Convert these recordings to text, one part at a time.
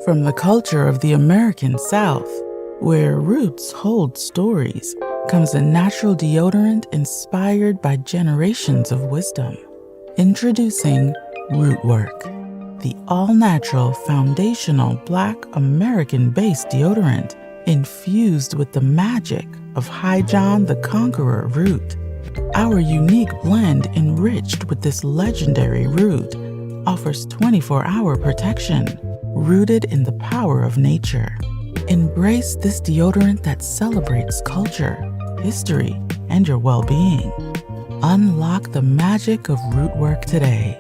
From the culture of the American South, where roots hold stories, comes a natural deodorant inspired by generations of wisdom. Introducing Rootwork, the all-natural foundational Black American-based deodorant infused with the magic of High John the Conqueror root. Our unique blend enriched with this legendary root offers 24-hour protection, rooted in the power of nature. Embrace this deodorant that celebrates culture, history, and your well-being. Unlock the magic of Rootwork today.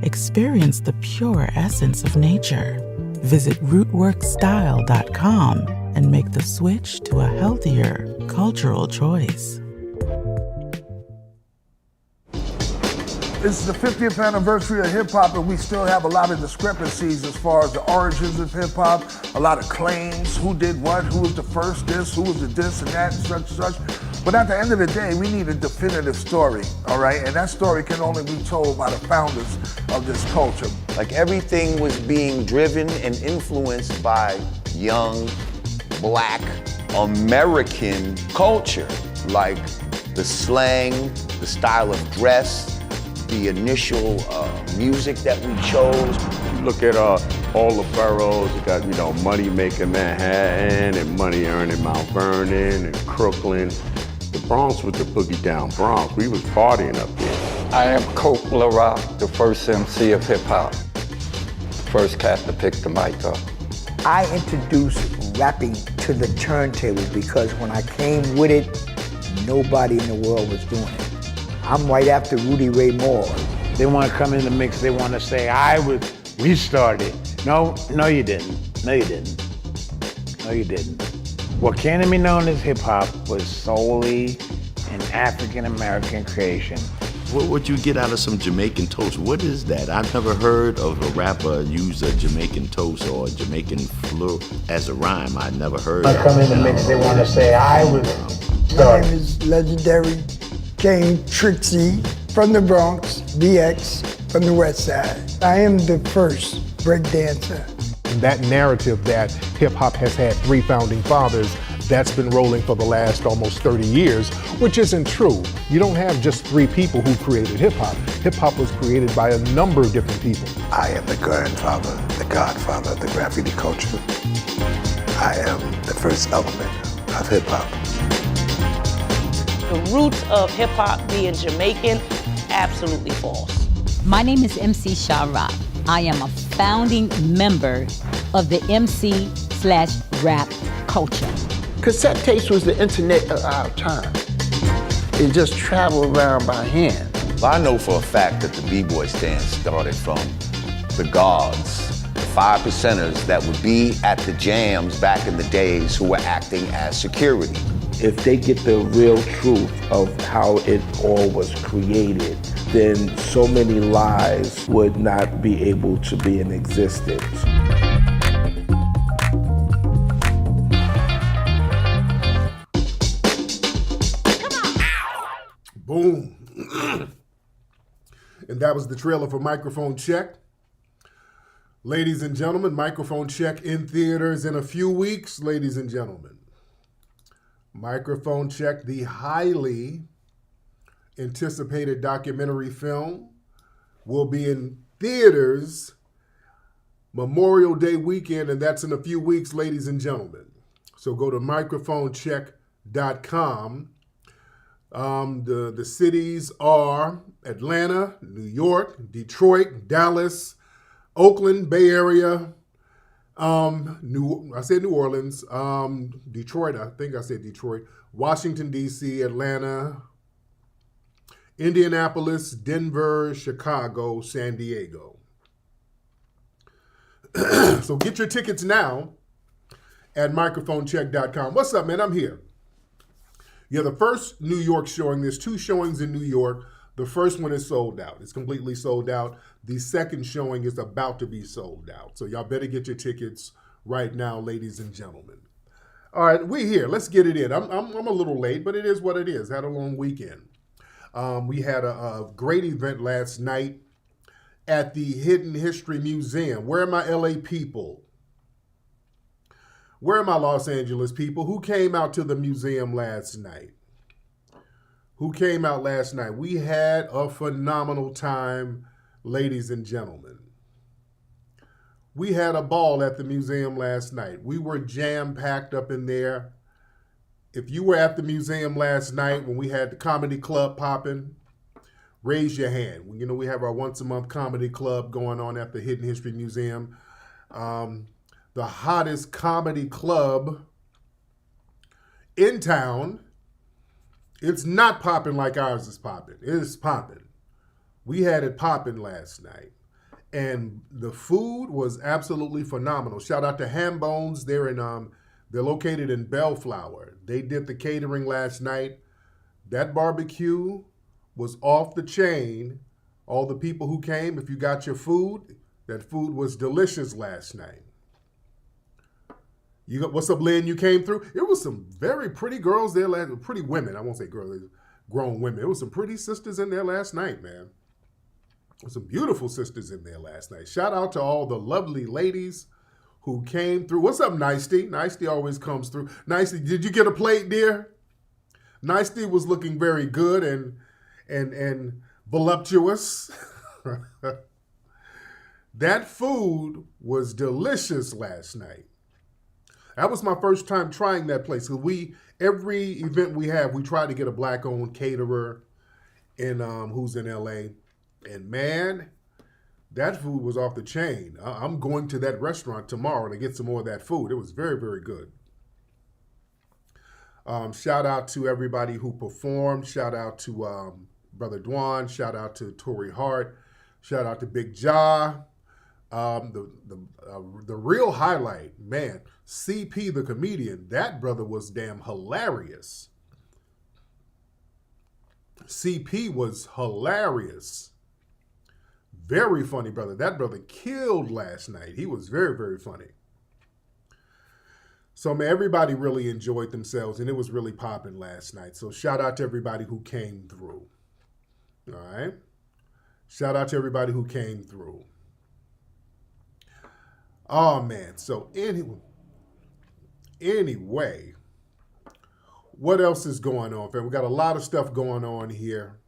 Experience the pure essence of nature. Visit rootworkstyle.com and make the switch to a healthier, cultural choice. This is the 50th anniversary of hip-hop, and we still have a lot of discrepancies as far as the origins of hip-hop, a lot of claims, who did what, who was the first this, who was the this and that, and such. But at the end of the day, we need a definitive story, all right? And that story can only be told by the founders of this culture. Like everything was being driven and influenced by young, Black, American culture. Like the slang, the style of dress, the initial music that we chose. You look at all the boroughs, you got, Money Making Manhattan and Money Earning Mount Vernon and Crooklyn. The Bronx was the boogie down Bronx. We was partying up there. I am Coke LaRock, the first MC of hip hop. First cat to pick the mic up. I introduced rapping to the turntable because when I came with it, nobody in the world was doing it. I'm right after Rudy Ray Moore. They want to come in the mix, they want to say, we started. No, you didn't. No, you didn't. No, you didn't. What came to be known as hip hop was solely an African-American creation. What you get out of some Jamaican toast? What is that? I've never heard of a rapper use a Jamaican toast or a Jamaican fleur as a rhyme. I never heard When I come in the mix, they want to say, My name is legendary King Trixie from the Bronx, BX from the West Side. I am the first breakdancer. That narrative that hip-hop has had 3 founding fathers, that's been rolling for the last almost 30 years, which isn't true. You don't have just 3 people who created hip-hop. Hip-hop was created by a number of different people. I am the grandfather, the godfather of the graffiti culture. I am the first element of hip-hop. The roots of hip-hop being Jamaican, absolutely false. My name is MC Sha-Rock. I am a founding member of the MC/rap culture. Cassette tapes was the internet of our time. It just traveled around by hand. Well, I know for a fact that the B-boy stand started from the guards, the 5 percenters that would be at the jams back in the days who were acting as security. If they get the real truth of how it all was created, then so many lies would not be able to be in existence. Boom. And that was the trailer for Microphone Check. Ladies and gentlemen, Microphone Check in theaters in a few weeks, ladies and gentlemen. Microphone Check, the highly anticipated documentary film, will be in theaters Memorial Day weekend, and that's in a few weeks, ladies and gentlemen. So go to microphonecheck.com. The cities are Atlanta, New York, Detroit, Dallas, Oakland, Bay Area, New Orleans, Detroit, I think I said Detroit, Washington, D.C., Atlanta, Indianapolis, Denver, Chicago, San Diego. So get your tickets now at microphonecheck.com. What's up, man? I'm here. Yeah, the first New York showing, there's 2 showings in New York. The first one is sold out. It's completely sold out. The second showing is about to be sold out. So y'all better get your tickets right now, ladies and gentlemen. All right, we here. Let's get it in. I'm a little late, but it is what it is. Had a long weekend. We had a great event last night at the Hidden History Museum. Where are my LA people? Where are my Los Angeles people? Who came out to the museum last night? Who came out last night? We had a phenomenal time, ladies and gentlemen. We had a ball at the museum last night. We were jam-packed up in there. If you were at the museum last night when we had the comedy club popping, raise your hand. You know, we have our once-a-month comedy club going on at the Hidden History Museum. The hottest comedy club in town. It's not popping like ours is popping. It is popping. We had it popping last night. And the food was absolutely phenomenal. Shout out to Ham Bones. They're located in Bellflower. They did the catering last night. That barbecue was off the chain. All the people who came, if you got your food, that food was delicious last night. What's up, Lynn? You came through. It was some very pretty girls there pretty women. I won't say girls, grown women. It was some pretty sisters in there last night, man. Some beautiful sisters in there last night. Shout out to all the lovely ladies who came through. What's up, Nicety? Nicety always comes through. Nicety, did you get a plate, dear? Nicety was looking very good and voluptuous. That food was delicious last night. That was my first time trying that place. So every event we have, we try to get a black-owned caterer who's in LA. And man, that food was off the chain. I'm going to that restaurant tomorrow to get some more of that food. It was very, very good. Shout out to everybody who performed. Shout out to Brother Dwan. Shout out to Tory Hart. Shout out to Big Ja. The real highlight, man, CP the comedian. That brother was damn hilarious. CP was hilarious. Very funny brother. That brother killed last night. He was very, very funny. So, man, everybody really enjoyed themselves, and it was really popping last night. So shout out to everybody who came through. All right? Shout out to everybody who came through. Oh, man. So anyway, what else is going on, fam? We got a lot of stuff going on here.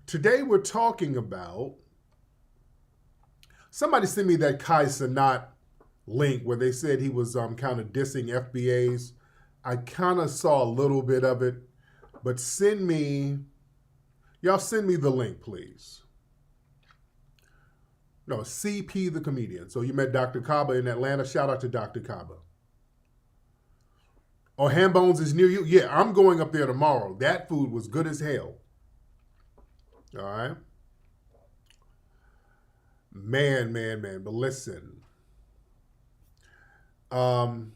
Today we're talking about, somebody sent me that Kai Cenat link where they said he was kind of dissing FBAs. I kind of saw a little bit of it, but y'all send me the link, please. No, CP the comedian. So you met Dr. Kaba in Atlanta. Shout out to Dr. Kaba. Oh, Ham Bones is near you? Yeah, I'm going up there tomorrow. That food was good as hell. All right? Man. But listen. Send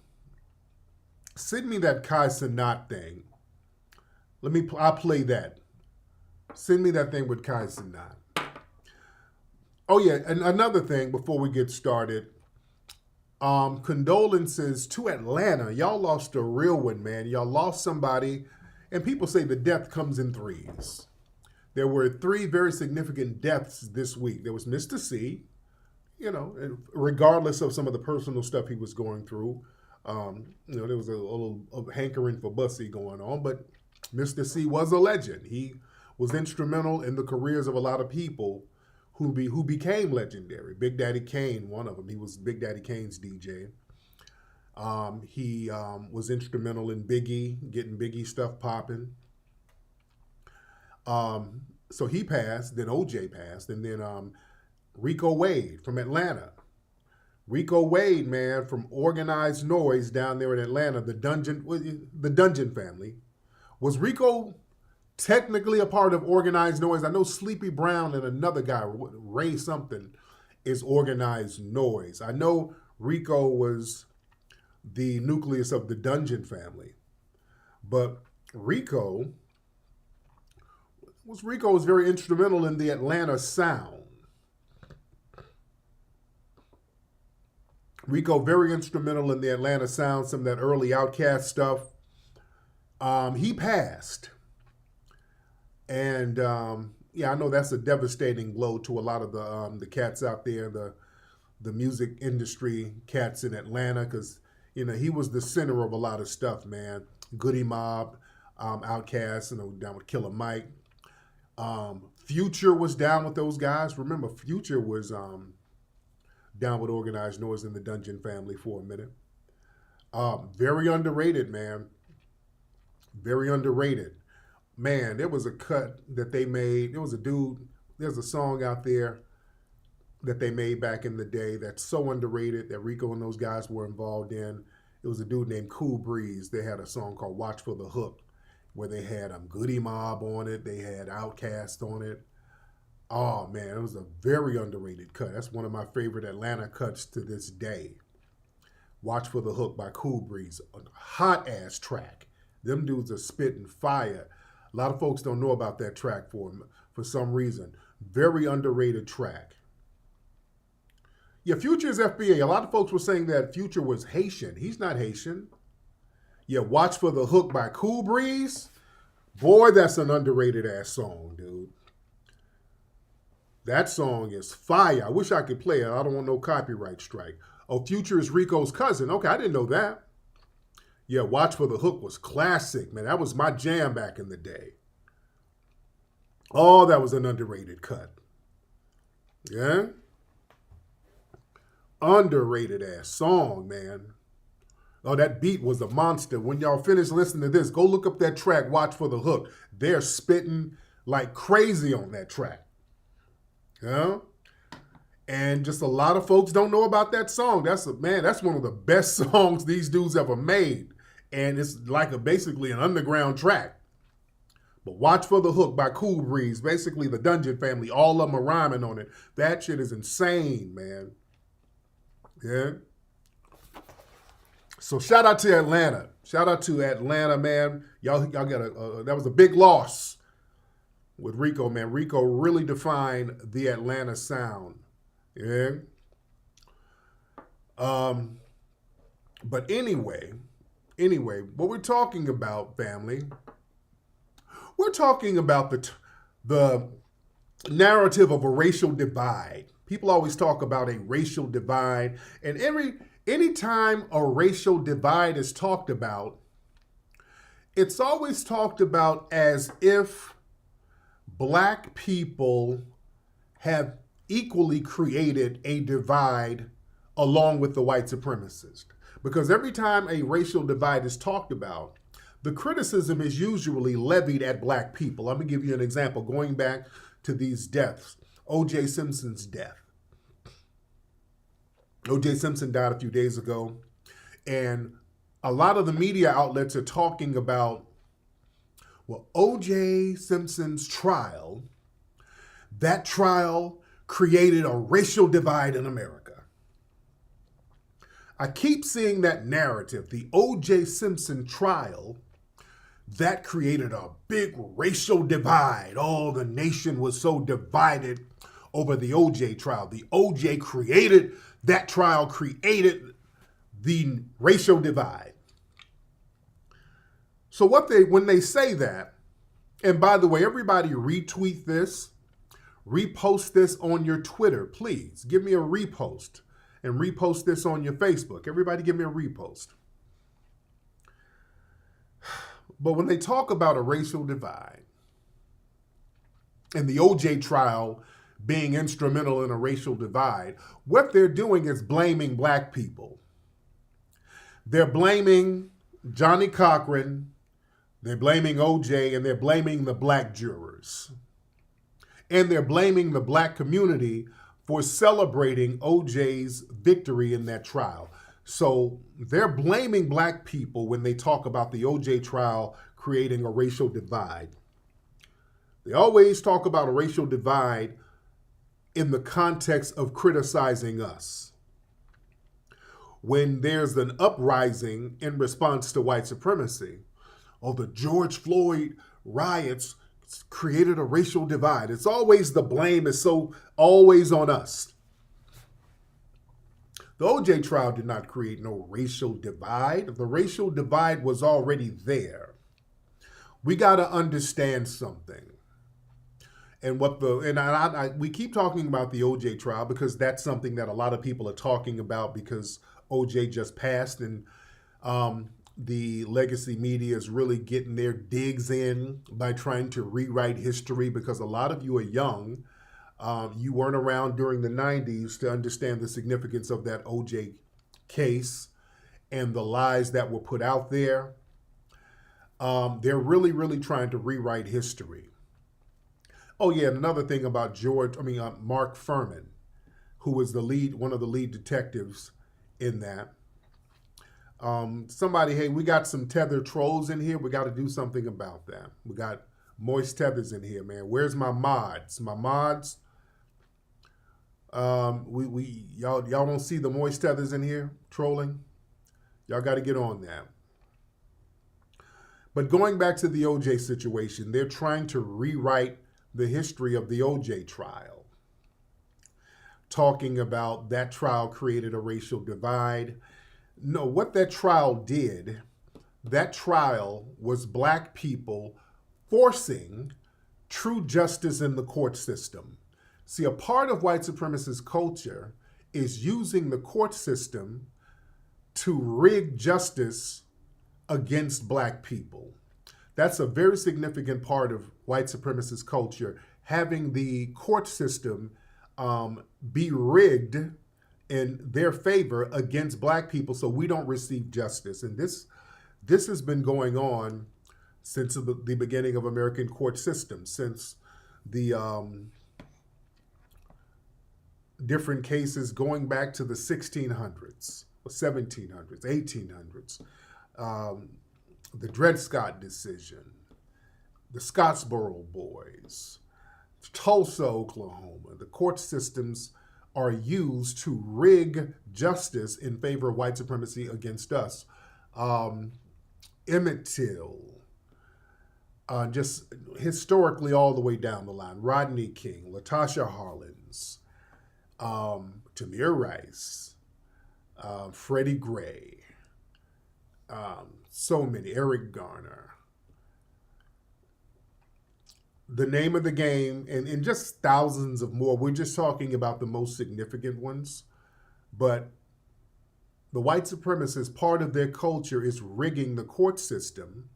me that Kai Cenat thing. I'll play that. Send me that thing with Kai Cenat. Oh, yeah, and another thing before we get started. Condolences to Atlanta. Y'all lost a real one, man. Y'all lost somebody, and people say the death comes in threes. There were 3 very significant deaths this week. There was Mr. C, regardless of some of the personal stuff he was going through. There was a little hankering for Bussy going on, but Mr. C was a legend. He was instrumental in the careers of a lot of people who became legendary. Big Daddy Kane, one of them. He was Big Daddy Kane's DJ. He was instrumental in Biggie, getting Biggie stuff popping. So he passed, then OJ passed, and then Rico Wade from Atlanta. Rico Wade, man, from Organized Noise down there in Atlanta, the Dungeon family. Was Rico technically a part of Organized Noise? I know Sleepy Brown and another guy, Ray something, is Organized Noise. I know Rico was the nucleus of the Dungeon family. But Rico was very instrumental in the Atlanta sound. Rico, very instrumental in the Atlanta sound, some of that early Outkast stuff. He passed. And I know that's a devastating blow to a lot of the cats out there, the the music industry cats in Atlanta, because he was the center of a lot of stuff, man. Goody Mob, Outkast, down with Killer Mike. Future was down with those guys. Remember, Future was down with Organized Noise in the Dungeon Family for a minute. Very underrated, man. Very underrated. Man, there was a cut that they made. There was a dude, there's a song out there that they made back in the day that's so underrated that Rico and those guys were involved in. It was a dude named Cool Breeze. They had a song called Watch for the Hook, where they had Goody Mob on it. They had Outkast on it. Oh, man, it was a very underrated cut. That's one of my favorite Atlanta cuts to this day. Watch for the Hook by Cool Breeze. A hot-ass track. Them dudes are spitting fire. A lot of folks don't know about that track for some reason. Very underrated track. Yeah, Future is FBA. A lot of folks were saying that Future was Haitian. He's not Haitian. Yeah, Watch for the Hook by Cool Breeze. Boy, that's an underrated ass song, dude. That song is fire. I wish I could play it. I don't want no copyright strike. Oh, Future is Rico's cousin. Okay, I didn't know that. Yeah, Watch for the Hook was classic, man. That was my jam back in the day. Oh, that was an underrated cut. Yeah? Underrated ass song, man. Oh, that beat was a monster. When y'all finish listening to this, go look up that track, Watch for the Hook. They're spitting like crazy on that track. Yeah? And just a lot of folks don't know about that song. That's one of the best songs these dudes ever made. And it's like basically an underground track. But Watch for the Hook by Cool Breeze, basically the Dungeon Family, all of them are rhyming on it. That shit is insane, man. Yeah. So shout out to Atlanta. Shout out to Atlanta, man. Y'all got that was a big loss with Rico, man. Rico really defined the Atlanta sound. Yeah. But anyway, what we're talking about, family, we're talking about the narrative of a racial divide. People always talk about a racial divide, and anytime a racial divide is talked about, it's always talked about as if black people have equally created a divide along with the white supremacist. Because every time a racial divide is talked about, the criticism is usually levied at black people. Let me give you an example. Going back to these deaths, OJ Simpson's death. OJ Simpson died a few days ago, and a lot of the media outlets are talking about, well, OJ Simpson's trial, that trial created a racial divide in America. I keep seeing that narrative, the OJ Simpson trial, that created a big racial divide. Oh, the nation was so divided over the OJ trial. The OJ created, that trial created the racial divide. So when they say that, and by the way, everybody retweet this, repost this on your Twitter, please. Give me a repost and repost this on your Facebook. Everybody give me a repost. But when they talk about a racial divide and the OJ trial being instrumental in a racial divide, what they're doing is blaming black people. They're blaming Johnny Cochran, they're blaming OJ, and they're blaming the black jurors. And they're blaming the black community for celebrating OJ's victory in that trial. So they're blaming black people when they talk about the OJ trial creating a racial divide. They always talk about a racial divide in the context of criticizing us. When there's an uprising in response to white supremacy, or the George Floyd riots created a racial divide. It's always the blame is so always on us. The OJ trial did not create no racial divide. The racial divide was already there. We got to understand something. And we keep talking about the OJ trial because that's something that a lot of people are talking about because OJ just passed, and the legacy media is really getting their digs in by trying to rewrite history because a lot of you are young. You weren't around during the 90s to understand the significance of that OJ case and the lies that were put out there. They're really, really trying to rewrite history. Oh yeah, and another thing about Mark Furman, who was one of the lead detectives in that. Hey, we got some tether trolls in here. We got to do something about that. We got moist tethers in here, man. Where's my mods? My mods. Y'all don't see the moist tethers in here trolling. Y'all got to get on that. But going back to the OJ situation, they're trying to rewrite the history of the OJ trial, talking about that trial created a racial divide. No, what that trial was black people forcing true justice in the court system. See, a part of white supremacist culture is using the court system to rig justice against black people. That's a very significant part of white supremacist culture, having the court system be rigged in their favor against black people so we don't receive justice. And this has been going on since the beginning of American court system, since the different cases going back to the 1600s, 1700s, 1800s. The Dred Scott decision, the Scottsboro Boys, Tulsa, Oklahoma. The court systems are used to rig justice in favor of white supremacy against us. Emmett Till, just historically all the way down the line. Rodney King, Latasha Harlins, Tamir Rice, Freddie Gray, so many, Eric Garner. The Name of the Game, and just thousands of more. We're just talking about the most significant ones. But the white supremacists, part of their culture is rigging the court system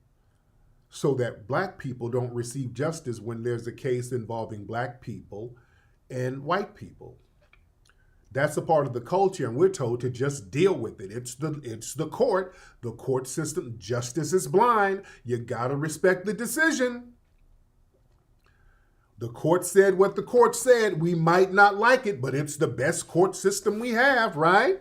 so that black people don't receive justice when there's a case involving black people and white people. That's a part of the culture, and we're told to just deal with it. It's the court system. Justice is blind. You gotta respect the decision. The court said what the court said. We might not like it, but it's the best court system we have, right?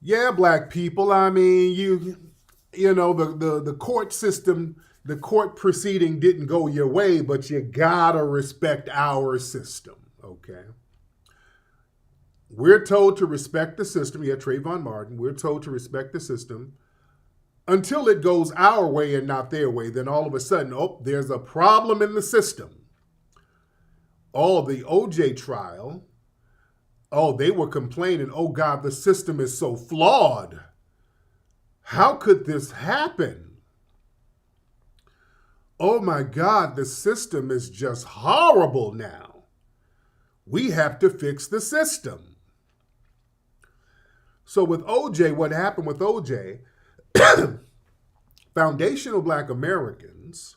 Yeah, black people. I mean, you know, the court system, the court proceeding didn't go your way, but you gotta respect our system. Okay. We're told to respect the system. Yeah, Trayvon Martin. We're told to respect the system until it goes our way and not their way. Then all of a sudden, there's a problem in the system. Oh, the OJ trial. Oh, they were complaining, oh God, the system is so flawed. How could this happen? Oh my God, the system is just horrible now. We have to fix the system. So with OJ, what happened with OJ, foundational black Americans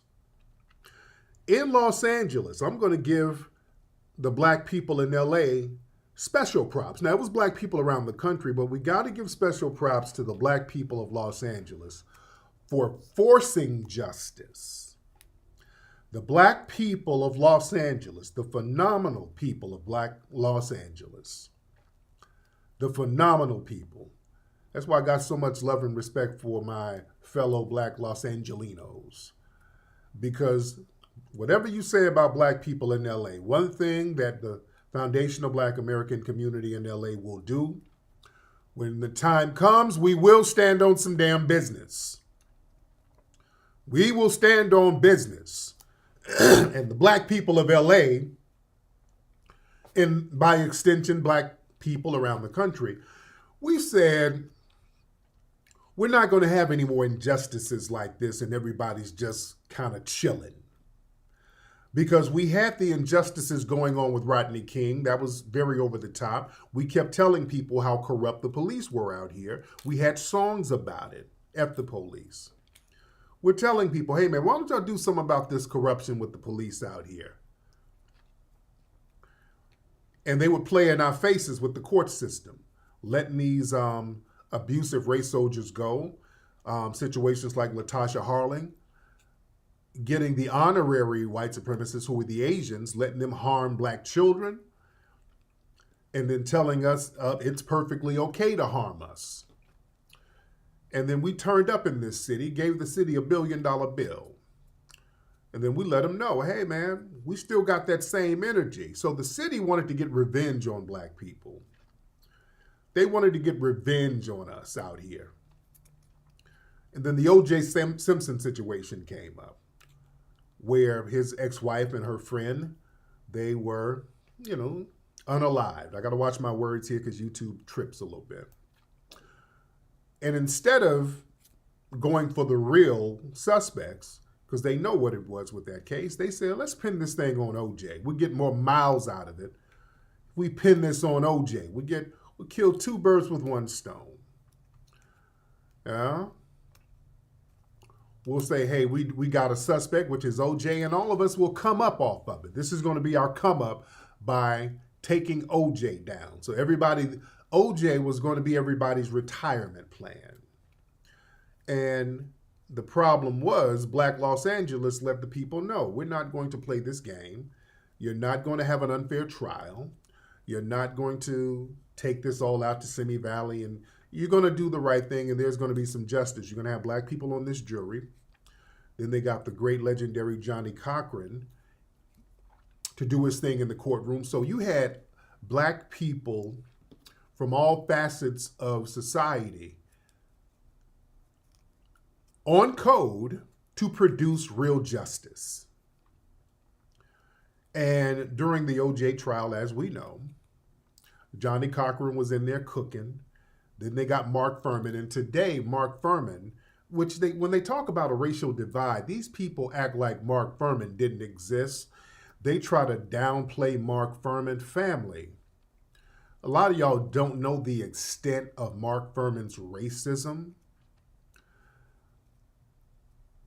in Los Angeles, I'm going to give the black people in LA special props. Now, it was black people around the country, but we got to give special props to the black people of Los Angeles for forcing justice. The black people of Los Angeles, the phenomenal people of black Los Angeles, the phenomenal people. That's why I got so much love and respect for my fellow black Los Angelinos. Because whatever you say about black people in LA, one thing that the foundational black American community in LA will do, when the time comes, we will stand on some damn business. We will stand on business. And the black people of LA, and by extension, black people around the country, we said, we're not going to have any more injustices like this and everybody's just kind of chilling. because we had the injustices going on with Rodney King. That was very over the top. We kept telling people how corrupt the police were out here. We had songs about it, F the police. We're telling people, hey man, why don't y'all do something about this corruption with the police out here? And they would play in our faces with the court system, letting these abusive race soldiers go. Situations like Latasha Harling, getting the honorary white supremacists who were the Asians, letting them harm black children, and then telling us it's perfectly okay to harm us. And then we turned up in this city, gave the city $1 billion bill. And then we let them know, hey man, we still got that same energy. So the city wanted to get revenge on black people. They wanted to get revenge on us out here. And then the OJ Simpson situation came up, where his ex-wife and her friend, they were, unalived. I got to watch my words here because YouTube trips a little bit. And instead of going for the real suspects, because they know what it was with that case, they said, let's pin this thing on OJ. We'll get more miles out of it. If we pin this on OJ, we'll kill two birds with one stone. Yeah. We'll say, hey, we got a suspect, which is OJ, and all of us will come up off of it. This is going to be our come up by taking OJ down. So OJ was going to be everybody's retirement plan. And the problem was Black Los Angeles let the people know, we're not going to play this game. You're not going to have an unfair trial. You're not going to take this all out to Simi Valley, and you're going to do the right thing, and there's going to be some justice. You're going to have black people on this jury. Then they got the great legendary Johnny Cochran to do his thing in the courtroom. So you had black people from all facets of society on code to produce real justice. And during the OJ trial, as we know, Johnny Cochran was in there cooking. Then they got Mark Furman. And today, Mark Furman, when they talk about a racial divide, these people act like Mark Furman didn't exist. They try to downplay Mark Furman family. A lot of y'all don't know the extent of Mark Furman's racism,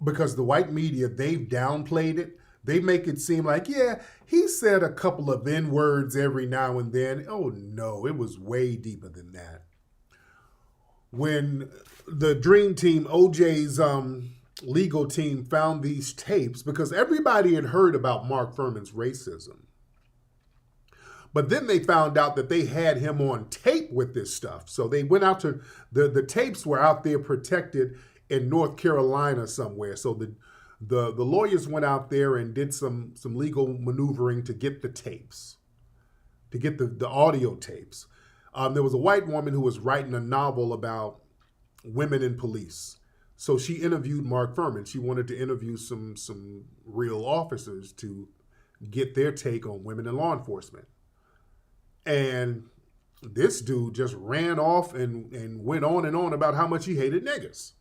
because the white media, they've downplayed it. They make it seem like, yeah, he said a couple of N-words every now and then. Oh no, it was way deeper than that. When the Dream Team, OJ's legal team, found these tapes, because everybody had heard about Mark Furman's racism. But then they found out that they had him on tape with this stuff. So they went out to, the tapes were out there protected in North Carolina somewhere. So the lawyers went out there and did some legal maneuvering to get the tapes, to get the audio tapes. There was a white woman who was writing a novel about women in police. So she interviewed Mark Furman. She wanted to interview some real officers to get their take on women in law enforcement. And this dude just ran off and went on and on about how much he hated niggas.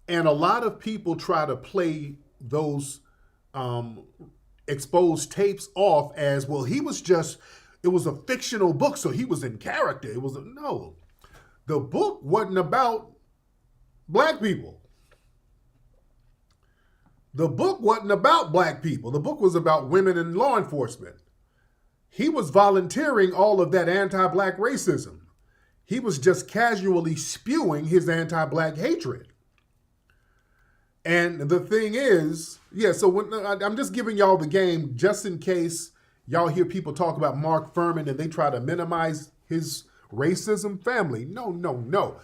And a lot of people try to play those exposed tapes off as, well, it was a fictional book, so he was in character. No. The book wasn't about black people. The book wasn't about black people. The book was about women in law enforcement. He was volunteering all of that anti-black racism. He was just casually spewing his anti-black hatred. And the thing is, I'm just giving y'all the game just in case y'all hear people talk about Mark Furman and they try to minimize his racism family. No.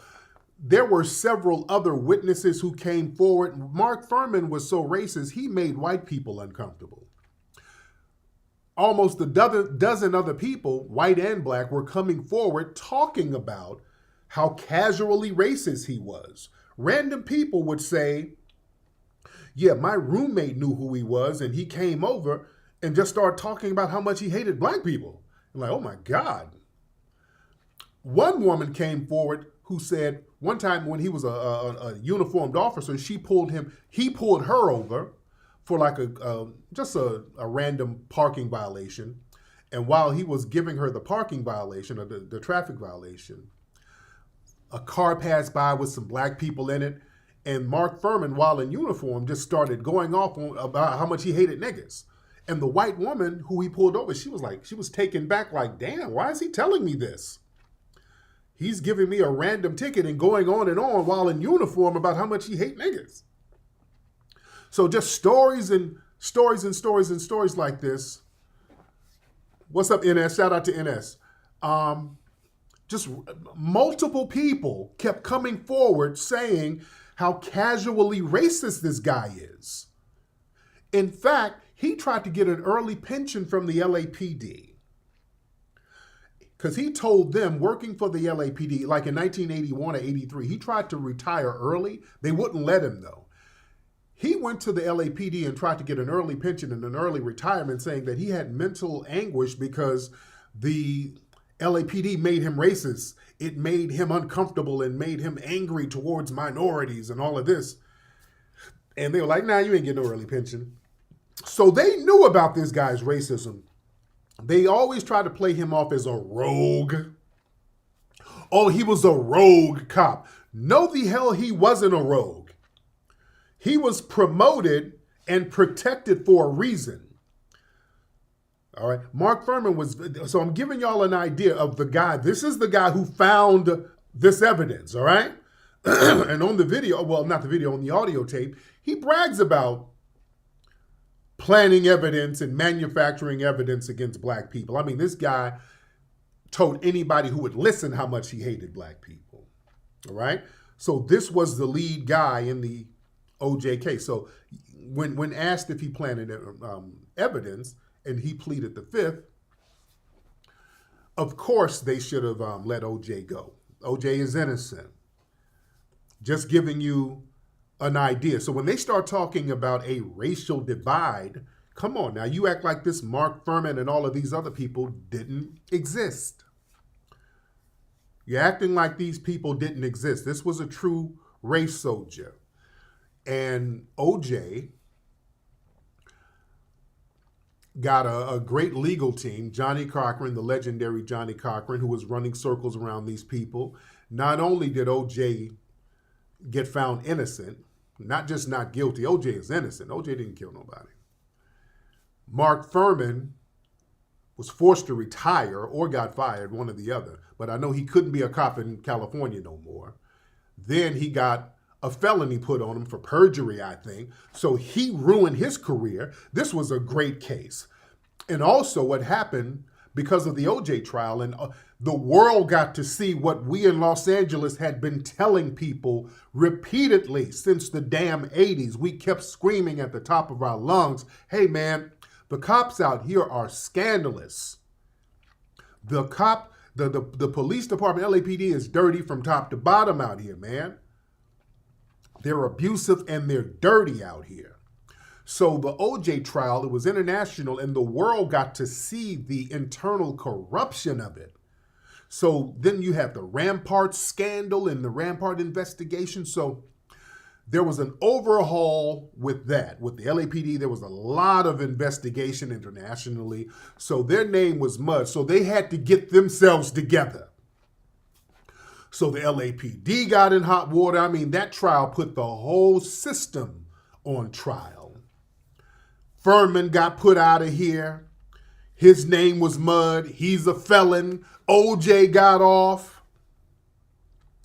There were several other witnesses who came forward. Mark Furman was so racist, he made white people uncomfortable. Almost a dozen other people, white and black, were coming forward talking about how casually racist he was. Random people would say, yeah, my roommate knew who he was, and he came over and just started talking about how much he hated black people. I'm like, oh my God. One woman came forward who said one time when he was a uniformed officer, he pulled her over for like just a random parking violation. And while he was giving her the parking violation or the traffic violation, a car passed by with some black people in it. And Mark Furman, while in uniform, just started going off about how much he hated niggas. And the white woman who he pulled over, she was taken back like, damn, why is he telling me this? He's giving me a random ticket and going on and on while in uniform about how much he hate niggas. So just stories and stories and stories and stories like this. What's up, NS? Shout out to NS. Just multiple people kept coming forward saying how casually racist this guy is. In fact, he tried to get an early pension from the LAPD. Because he told them, working for the LAPD, like in 1981 or 83, he tried to retire early. They wouldn't let him, though. He went to the LAPD and tried to get an early pension and an early retirement, saying that he had mental anguish because the LAPD made him racist. It made him uncomfortable and made him angry towards minorities and all of this. And they were like, nah, you ain't getting no early pension. So they knew about this guy's racism. They always try to play him off as a rogue. Oh, he was a rogue cop. No, the hell he wasn't a rogue. He was promoted and protected for a reason. All right. Mark Furman was, so I'm giving y'all an idea of the guy. This is the guy who found this evidence, all right? And on the video, well, not the video, on the audio tape, he brags about planning evidence and manufacturing evidence against black people. I mean, this guy told anybody who would listen how much he hated black people, all right? So this was the lead guy in the OJ case. So when asked if he planted evidence and he pleaded the fifth, of course they should have let OJ go. OJ is innocent. Just giving you an idea. So when they start talking about a racial divide, come on now, you act like this Mark Furman and all of these other people didn't exist. You're acting like these people didn't exist. This was a true race soldier. And OJ got a great legal team, Johnny Cochran, the legendary Johnny Cochran, who was running circles around these people. Not only did OJ get found innocent, not just not guilty, OJ is innocent. OJ didn't kill nobody. Mark Furman was forced to retire or got fired, one or the other. But I know he couldn't be a cop in California no more. Then he got a felony put on him for perjury, I think. So he ruined his career. This was a great case. And also what happened because of the OJ trial, and the world got to see what we in Los Angeles had been telling people repeatedly since the damn 80s. We kept screaming at the top of our lungs, hey man, the cops out here are scandalous. The police department, LAPD, is dirty from top to bottom out here, man. They're abusive and they're dirty out here. So the OJ trial, it was international and the world got to see the internal corruption of it. So then you have the Rampart scandal and the Rampart investigation. So there was an overhaul with that. With the LAPD, there was a lot of investigation internationally. So their name was mud. So they had to get themselves together. So the LAPD got in hot water. I mean, that trial put the whole system on trial. Furman got put out of here. His name was mud. He's a felon. OJ got off.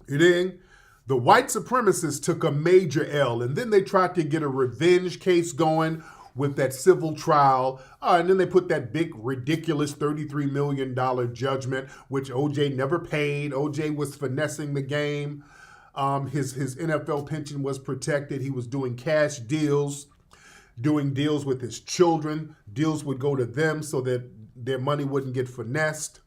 You dig? The white supremacists took a major L, and then they tried to get a revenge case going with that civil trial. And then they put that big, ridiculous $33 million judgment, which OJ never paid. OJ was finessing the game. His NFL pension was protected. He was doing cash deals, doing deals with his children. Deals would go to them so that their money wouldn't get finessed.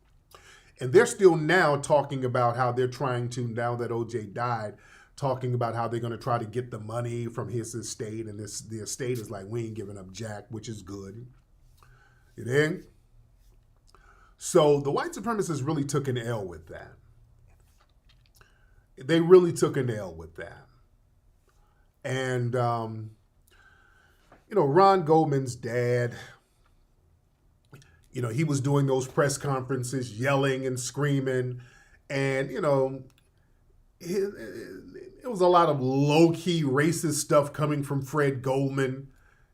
And they're still now talking about how they're trying to, now that OJ died, talking about how they're going to try to get the money from his estate. And the estate is like, we ain't giving up jack, which is good. You dig? So the white supremacists really took an L with that. They really took an L with that. And Ron Goldman's dad, he was doing those press conferences, yelling and screaming. And, it was a lot of low-key racist stuff coming from Fred Goldman,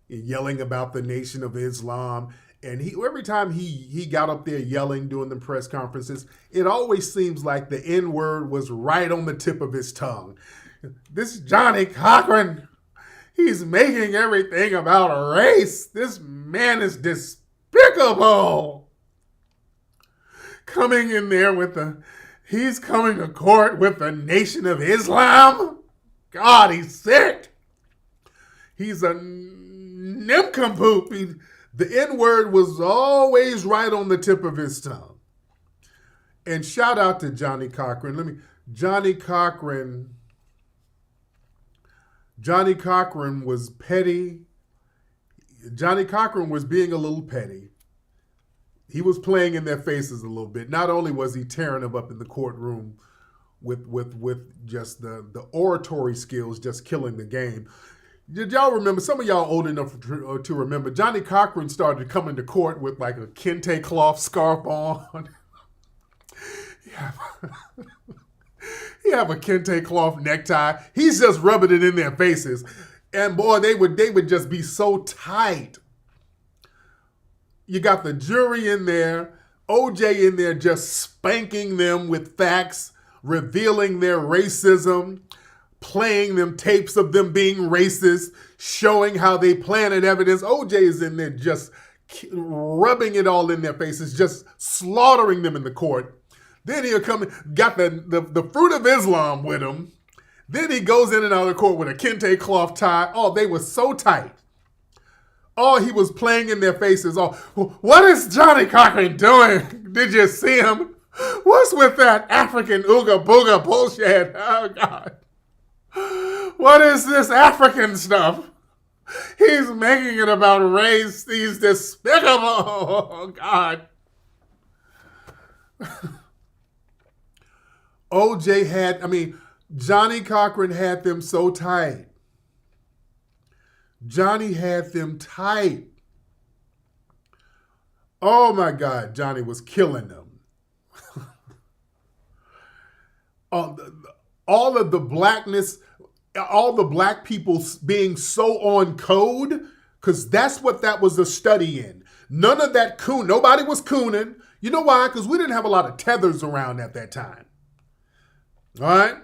yelling about the Nation of Islam. And every time he got up there yelling during the press conferences, it always seems like the N-word was right on the tip of his tongue. This Johnny Cochran, he's making everything about race. This man is despicable. Coming in there he's coming to court with the Nation of Islam. God, he's sick. He's a nincompoop. The N-word was always right on the tip of his tongue. And shout out to Johnny Cochran. Johnny Cochran was petty. Johnny Cochran was being a little petty. He was playing in their faces a little bit. Not only was he tearing them up in the courtroom with just the oratory skills, just killing the game. Did y'all remember, some of y'all old enough to remember, Johnny Cochran started coming to court with like a kente cloth scarf on. He have a kente cloth necktie. He's just rubbing it in their faces. And boy, they would just be so tight. You got the jury in there, OJ in there just spanking them with facts, revealing their racism, playing them tapes of them being racist, showing how they planted evidence. OJ is in there just rubbing it all in their faces, just slaughtering them in the court. Then he'll come, got the fruit of Islam with him. Then he goes in and out of the court with a kente cloth tie. Oh, they were so tight. Oh, he was playing in their faces. Oh, what is Johnny Cochran doing? Did you see him? What's with that African ooga booga bullshit? Oh, God. What is this African stuff? He's making it about race. He's despicable. Oh, God. Johnny Cochran had them so tight. Johnny had them tight. Oh my God, Johnny was killing them. All of the blackness, all the black people being so on code, because that's what that was a study in. None of that nobody was cooning. You know why? Because we didn't have a lot of tethers around at that time. All right?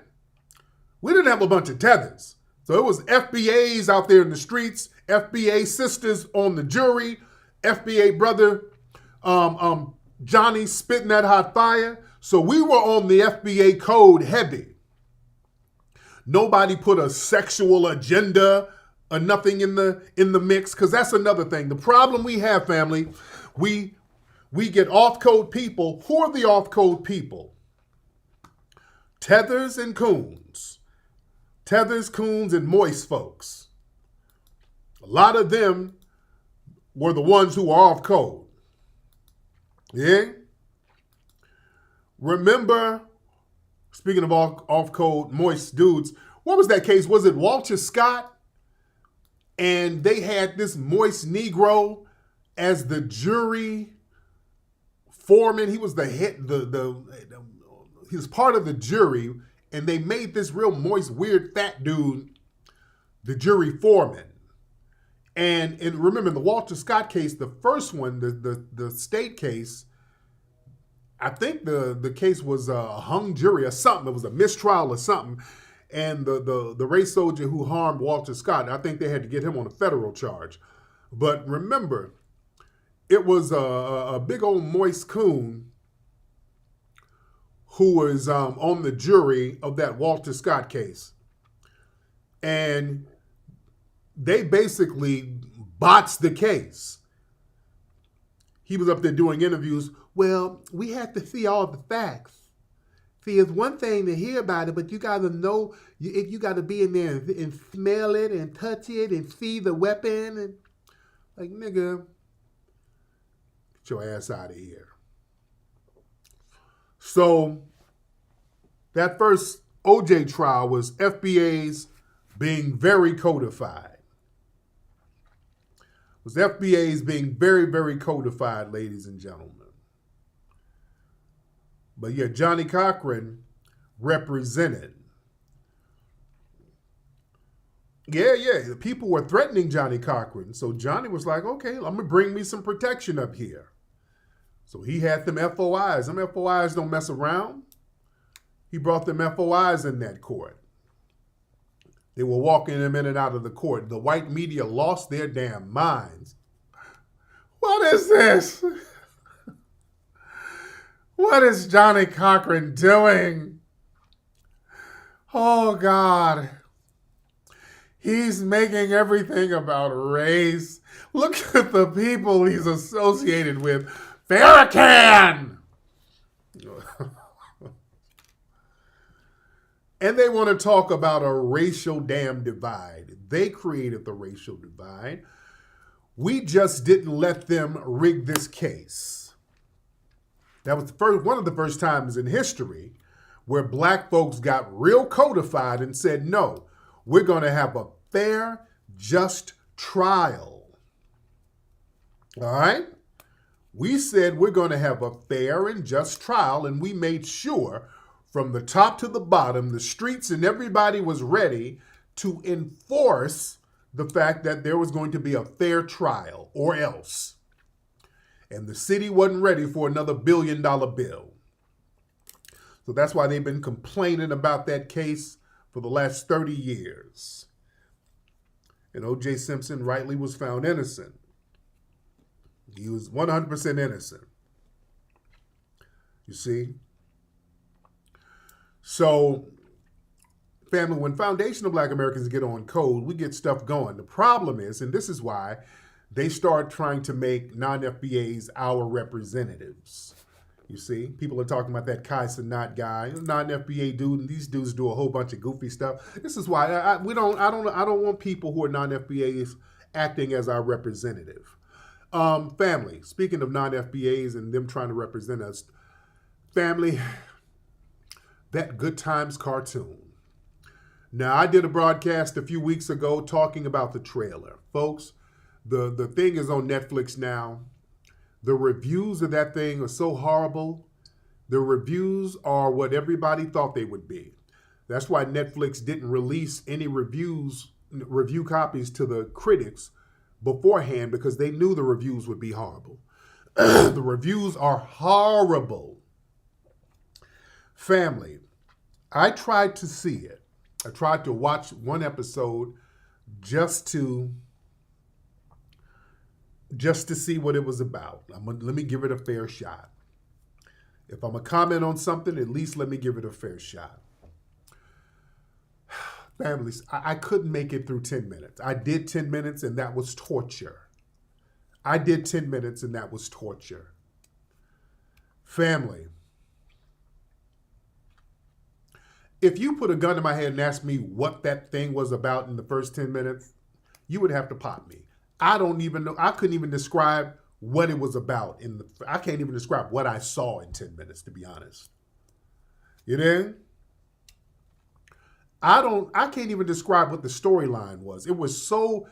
We didn't have a bunch of tethers. So it was FBAs out there in the streets, FBA sisters on the jury, FBA brother Johnny spitting that hot fire. So we were on the FBA code heavy. Nobody put a sexual agenda or nothing in the mix, because that's another thing. The problem we have, family, we get off-code people. Who are the off-code people? Tethers and coons. Tethers, coons, and moist folks. A lot of them were the ones who were off code. Yeah? Remember, speaking of off code, moist dudes, what was that case? Was it Walter Scott? And they had this moist Negro as the jury foreman. He was the head, he was part of the jury. And they made this real moist, weird, fat dude the jury foreman. And remember, in the Walter Scott case, the first one, the state case, I think the case was a hung jury or something. It was a mistrial or something. And the race soldier who harmed Walter Scott, I think they had to get him on a federal charge. But remember, it was a big old moist coon who was on the jury of that Walter Scott case. And they basically botched the case. He was up there doing interviews. Well, we had to see all the facts. See, it's one thing to hear about it, but you got to know, you got to be in there and smell it and touch it and see the weapon. And like, nigga, get your ass out of here. So that first OJ trial was FBA's being very codified. was FBA's being very, very codified, ladies and gentlemen. But yeah, Johnny Cochran represented. Yeah, the people were threatening Johnny Cochran. So Johnny was like, okay, I'm going to bring me some protection up here. So he had them FOIs. Them FOIs don't mess around. He brought them FOIs in that court. They were walking him in and out of the court. The white media lost their damn minds. What is this? What is Johnny Cochran doing? Oh, God. He's making everything about race. Look at the people he's associated with. Farrakhan! And they want to talk about a racial damn divide. They created the racial divide. We just didn't let them rig this case. That was one of the first times in history where black folks got real codified and said, no, we're going to have a fair, just trial. All right? We said we're going to have a fair and just trial, and we made sure from the top to the bottom, the streets and everybody was ready to enforce the fact that there was going to be a fair trial, or else. And the city wasn't ready for another $1 billion bill. So that's why they've been complaining about that case for the last 30 years. And OJ Simpson rightly was found innocent. He was 100% innocent. You see? So, family, when foundational black Americans get on code, we get stuff going. The problem is, and this is why, they start trying to make non-FBAs our representatives. You see, people are talking about that Kai Cenat guy, non-FBA dude, and these dudes do a whole bunch of goofy stuff. This is why I don't want people who are non-FBAs acting as our representative. Family, speaking of non-FBAs and them trying to represent us, family, that Good Times cartoon. Now, I did a broadcast a few weeks ago talking about the trailer. Folks, the thing is on Netflix now. The reviews of that thing are so horrible. The reviews are what everybody thought they would be. That's why Netflix didn't release any review copies to the critics beforehand, because they knew the reviews would be horrible. The reviews are horrible. Family, I tried to see it. I tried to watch one episode just to see what it was about. Let me give it a fair shot. If I'm going to comment on something, at least let me give it a fair shot. Families, I couldn't make it through 10 minutes. I did 10 minutes and that was torture. Family, if you put a gun in my head and asked me what that thing was about in the first 10 minutes, you would have to pop me. I don't even know. I couldn't even describe what it was about. I can't even describe what I saw in 10 minutes, to be honest. You know? I can't even describe what the storyline was. It was so,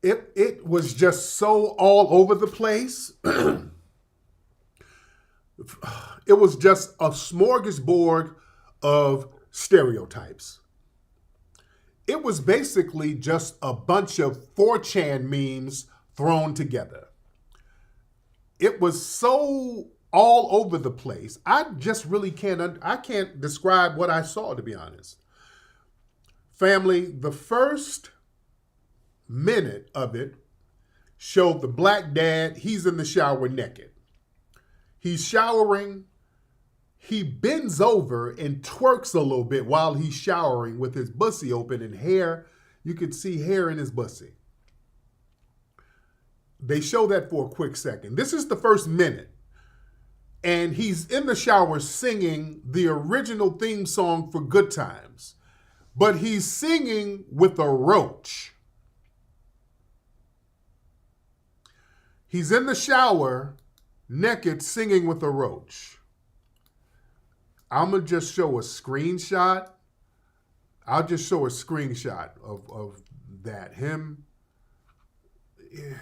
it was just so all over the place. It was just a smorgasbord of stereotypes. It was basically just a bunch of 4chan memes thrown together. It was so all over the place. I just really can't describe what I saw, to be honest. Family, the first minute of it showed the black dad. He's in the shower naked. He's showering. He bends over and twerks a little bit while he's showering with his bussy open and hair. You could see hair in his bussy. They show that for a quick second. This is the first minute. And he's in the shower singing the original theme song for Good Times. But he's singing with a roach. He's in the shower, naked, singing with a roach. I'm going to just show a screenshot. I'll just show a screenshot of that. Him. Yeah.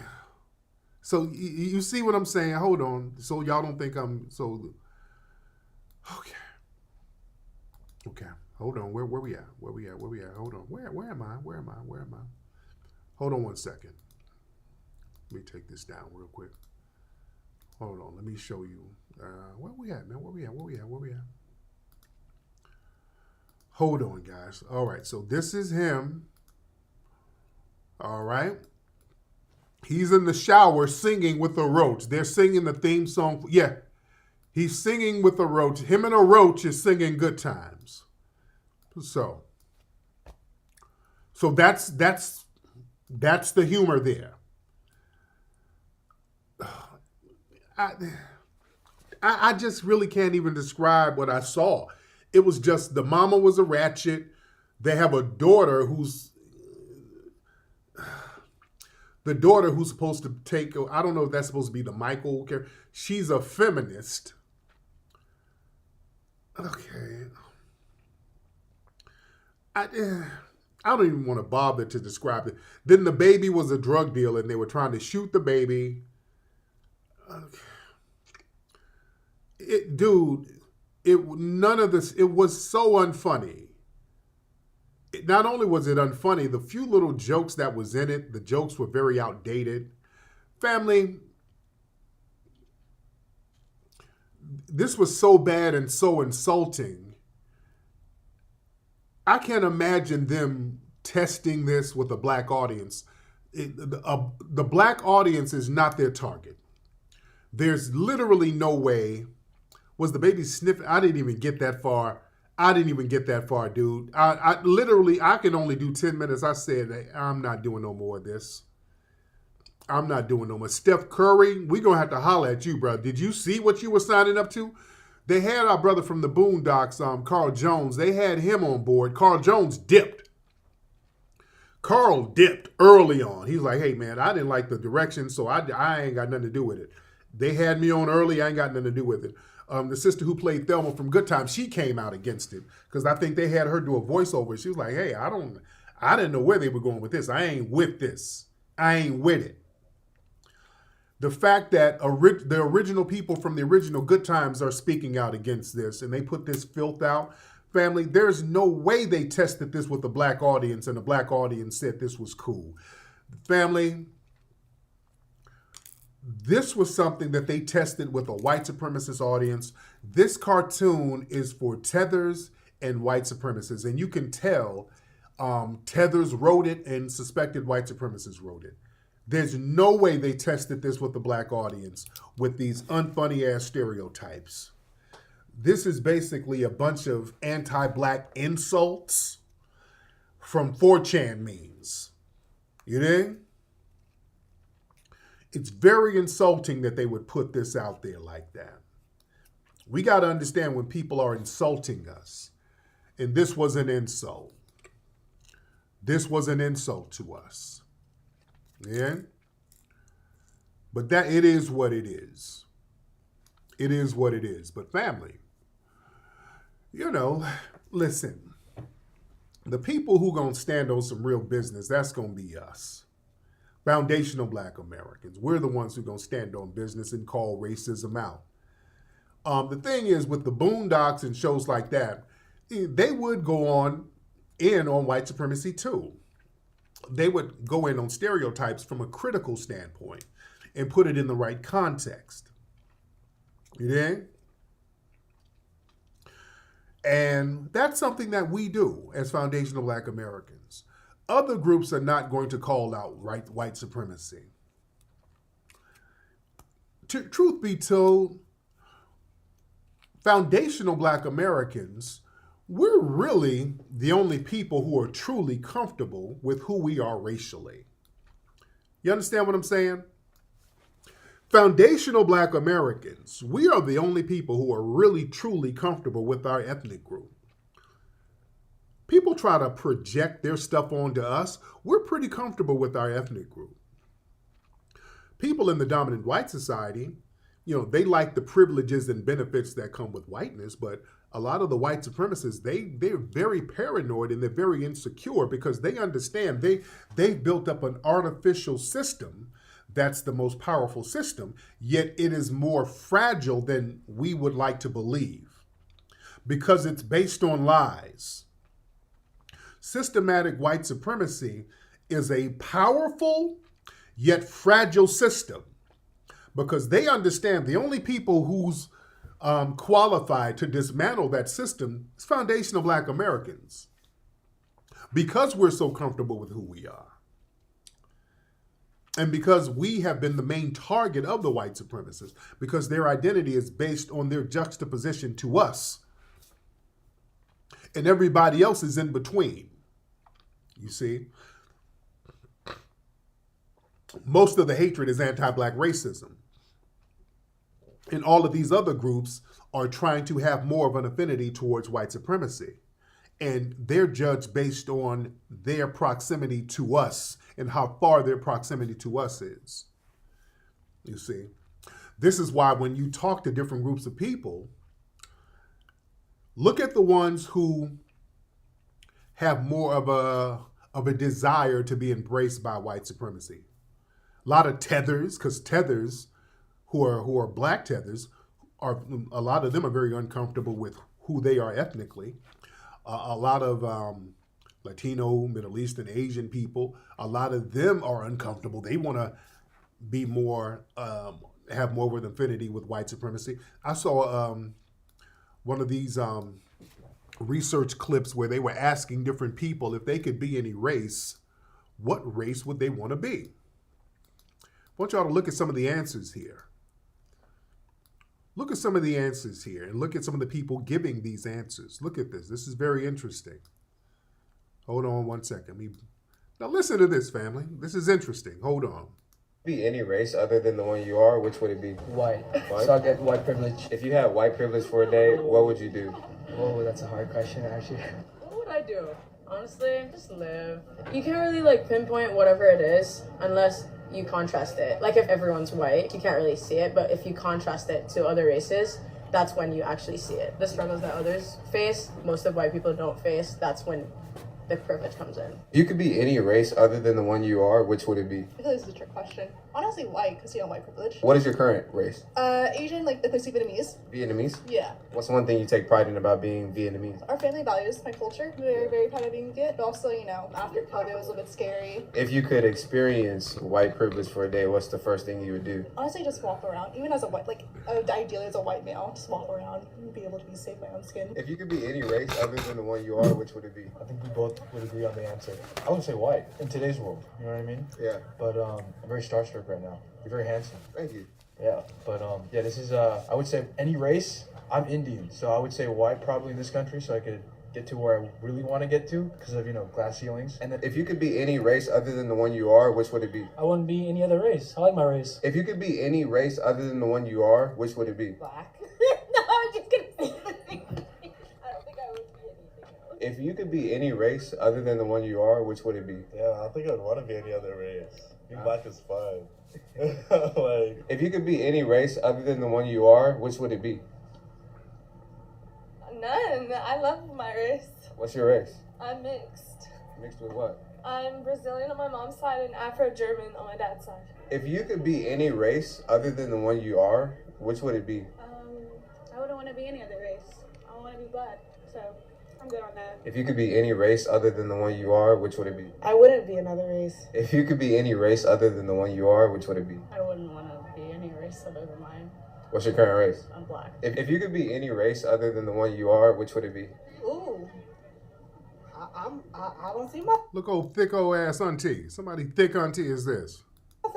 So you see what I'm saying? Hold on. So y'all don't think I'm so. Okay. Hold on. Where we at? Where we at? Hold on. Where am I? Hold on one second. Let me take this down real quick. Hold on. Let me show you. Where we at, man? Where we at? Hold on, guys. All right. So this is him. All right. He's in the shower singing with a roach. They're singing the theme song. Yeah. He's singing with a roach. Him and a roach is singing Good Times. So that's the humor there. I just really can't even describe what I saw. It was just the mama was a ratchet. They have a daughter who's supposed to take, I don't know if that's supposed to be the Michael character. She's a feminist. Okay. I don't even want to bother to describe it. Then the baby was a drug dealer and they were trying to shoot the baby. Okay. None of this, it was so unfunny. Not only was it unfunny, the few little jokes that was in it, the jokes were very outdated. Family, this was so bad and so insulting. I can't imagine them testing this with a black audience. The black audience is not their target. There's literally no way. Was the baby sniffing? I didn't even get that far. Dude. I can only do 10 minutes. I said, hey, I'm not doing no more of this. I'm not doing no more. Steph Curry, we're going to have to holler at you, bro. Did you see what you were signing up to? They had our brother from the Boondocks, Carl Jones. They had him on board. Carl Jones dipped. Carl dipped early on. He's like, hey, man, I didn't like the direction, so I ain't got nothing to do with it. They had me on early. I ain't got nothing to do with it. The sister who played Thelma from Good Times, she came out against it because I think they had her do a voiceover. She was like, hey, I didn't know where they were going with this. I ain't with this. I ain't with it. The fact that the original people from the original Good Times are speaking out against this and they put this filth out, family, there's no way they tested this with a black audience and the black audience said this was cool. Family, this was something that they tested with a white supremacist audience. This cartoon is for tethers and white supremacists. And you can tell tethers wrote it and suspected white supremacists wrote it. There's no way they tested this with the black audience with these unfunny ass stereotypes. This is basically a bunch of anti-black insults from 4chan memes. You dig? It's very insulting that they would put this out there like that. We got to understand when people are insulting us. And this was an insult. This was an insult to us. Yeah? But that it is what it is. It is what it is. But family, listen. The people who going to stand on some real business, that's going to be us. Foundational Black Americans. We're the ones who are going to stand on business and call racism out. The thing is, with the Boondocks and shows like that, they would go in on white supremacy too. They would go in on stereotypes from a critical standpoint and put it in the right context. You dig? And that's something that we do as Foundational Black Americans. Other groups are not going to call out white supremacy. Truth be told, Foundational Black Americans, we're really the only people who are truly comfortable with who we are racially. You understand what I'm saying? Foundational Black Americans, we are the only people who are really truly comfortable with our ethnic group. People try to project their stuff onto us. We're pretty comfortable with our ethnic group. People in the dominant white society, they like the privileges and benefits that come with whiteness, but a lot of the white supremacists, they're very paranoid and they're very insecure because they understand they've built up an artificial system that's the most powerful system, yet it is more fragile than we would like to believe because it's based on lies. Systematic white supremacy is a powerful yet fragile system because they understand the only people who's qualified to dismantle that system is foundational Black Americans because we're so comfortable with who we are. And because we have been the main target of the white supremacists, because their identity is based on their juxtaposition to us. And everybody else is in between. You see? Most of the hatred is anti-Black racism. And all of these other groups are trying to have more of an affinity towards white supremacy. And they're judged based on their proximity to us and how far their proximity to us is. You see, this is why when you talk to different groups of people, look at the ones who have more of a desire to be embraced by white supremacy. A lot of tethers, because tethers who are Black tethers, a lot of them are very uncomfortable with who they are ethnically. A lot of Latino, Middle Eastern, Asian people, a lot of them are uncomfortable. They want to be more, have more of an affinity with white supremacy. I saw one of these research clips where they were asking different people if they could be any race, what race would they want to be? I want y'all to look at some of the answers here. Look at some of the answers here and look at some of the people giving these answers. Look at this. This is very interesting. Hold on one second. Now listen to this, family. This is interesting. Hold on. Be any race other than the one you are, which would it be? White. So I get white privilege. If you had white privilege for a day, what would you do? Oh, that's a hard question, actually. What would I do? Honestly, just live. You can't really like pinpoint whatever it is unless you contrast it. Like if everyone's white, you can't really see it, but if you contrast it to other races, that's when you actually see it. The struggles that others face, most of white people don't face, that's when the privilege comes in. You could be any race other than the one you are, which would it be? I feel like this is a trick question. Honestly, white, because you know white privilege. What is your current race? Asian, like ethnicity Vietnamese. Vietnamese? Yeah. What's one thing you take pride in about being Vietnamese? Our family values, my culture. Very, very proud of being Viet. But also, you know, after COVID, it was a little bit scary. If you could experience white privilege for a day, what's the first thing you would do? Honestly, just walk around. Even as a white, like, ideally as a white male, just walk around and be able to be safe in my own skin. If you could be any race other than the one you are, which would it be? I think we both would agree on the answer. I would say white in today's world, you know what I mean? Yeah. But I'm very starstruck right now. You're very handsome. Thank you. Yeah, but yeah, this is I would say any race. I'm Indian, so I would say white probably in this country, so I could get to where I really want to get to because of, you know, glass ceilings. And then if you could be any race other than the one you are, which would it be? I wouldn't be any other race. I like my race. If you could be any race other than the one you are, which would it be? Black. No, I'm just gonna say the thing. I don't think I would be anything else. If you could be any race other than the one you are, which would it be? Yeah, I don't think I'd want to be any other race. Being black is fun. Like, if you could be any race other than the one you are, which would it be? None. I love my race. What's your race? I'm mixed. Mixed with what? I'm Brazilian on my mom's side and Afro-German on my dad's side. If you could be any race other than the one you are, which would it be? I wouldn't want to be any other race. I want to be black, so I'm good on that. If you could be any race other than the one you are, which would it be? I wouldn't be another race. If you could be any race other than the one you are, which would it be? I wouldn't want to be any race other than mine. What's your current race? I'm black. If you could be any race other than the one you are, which would it be? Ooh. I don't see Look old thick old ass auntie. Somebody thick auntie is this.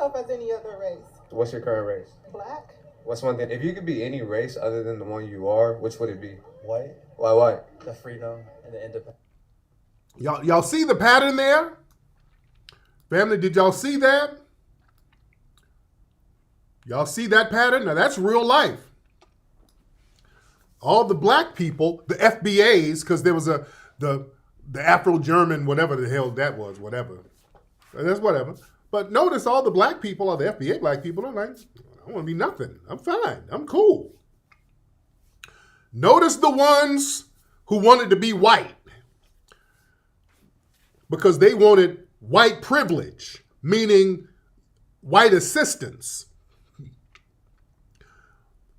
myself as any other race. What's your current race? Black. What's one thing? If you could be any race other than the one you are, which would it be? White. Why white? The freedom and the independence. Y'all see the pattern there? Family, did y'all see that? Y'all see that pattern? Now that's real life. All the black people, the FBAs, because there was the Afro-German, whatever the hell that was, whatever. That's whatever. But notice all the black people, all the FBA black people, are like, I don't want to be nothing. I'm fine. I'm cool. Notice the ones who wanted to be white because they wanted white privilege, meaning white assistants.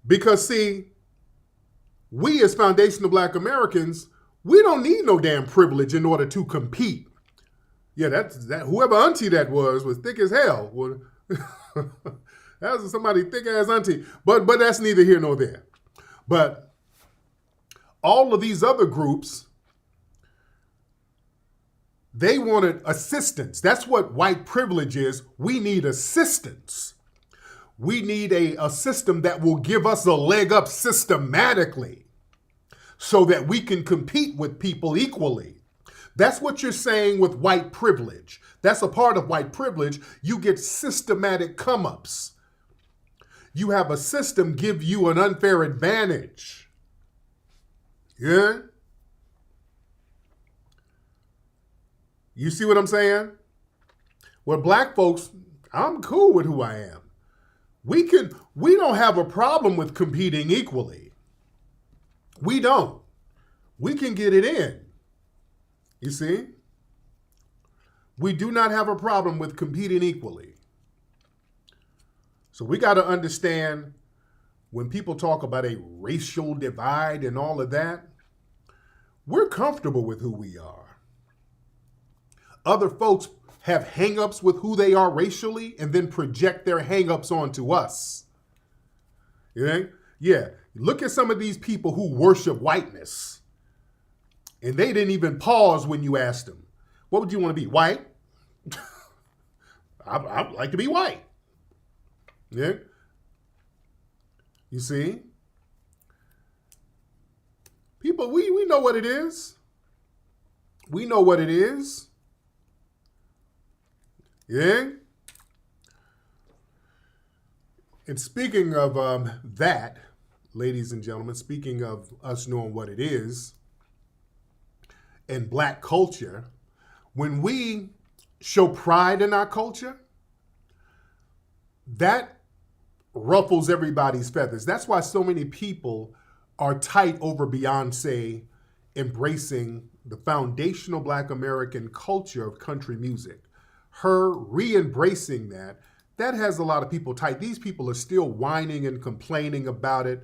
Because, see, we as foundational Black Americans, we don't need no damn privilege in order to compete. Yeah, that whoever auntie that was thick as hell. That was somebody thick-ass auntie. But that's neither here nor there. But all of these other groups, they wanted assistance. That's what white privilege is. We need assistance. We need a system that will give us a leg up systematically so that we can compete with people equally. That's what you're saying with white privilege. That's a part of white privilege. You get systematic come-ups. You have a system give you an unfair advantage. Yeah? You see what I'm saying? Well, Black folks, I'm cool with who I am. We don't have a problem with competing equally. We don't. We can get it in. You see? We do not have a problem with competing equally. So we got to understand when people talk about a racial divide and all of that, we're comfortable with who we are. Other folks have hang-ups with who they are racially and then project their hang-ups onto us. You know? Yeah, look at some of these people who worship whiteness. And they didn't even pause when you asked them, what would you want to be, white? I'd like to be white. Yeah? You see? People, we know what it is. We know what it is. Yeah? And speaking of that, ladies and gentlemen, speaking of us knowing what it is, in Black culture, when we show pride in our culture, that ruffles everybody's feathers. That's why so many people are tight over Beyonce embracing the foundational Black American culture of country music. Her re-embracing that has a lot of people tight. These people are still whining and complaining about it.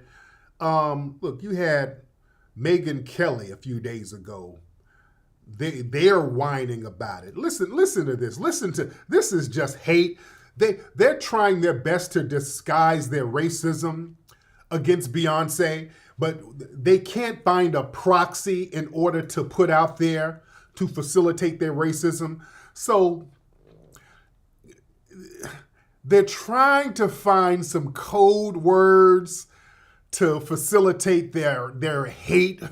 Look, you had Megyn Kelly a few days ago. They're whining about it. Listen to this. This is just hate. They're trying their best to disguise their racism against Beyonce, but they can't find a proxy in order to put out there to facilitate their racism. So they're trying to find some code words to facilitate their hate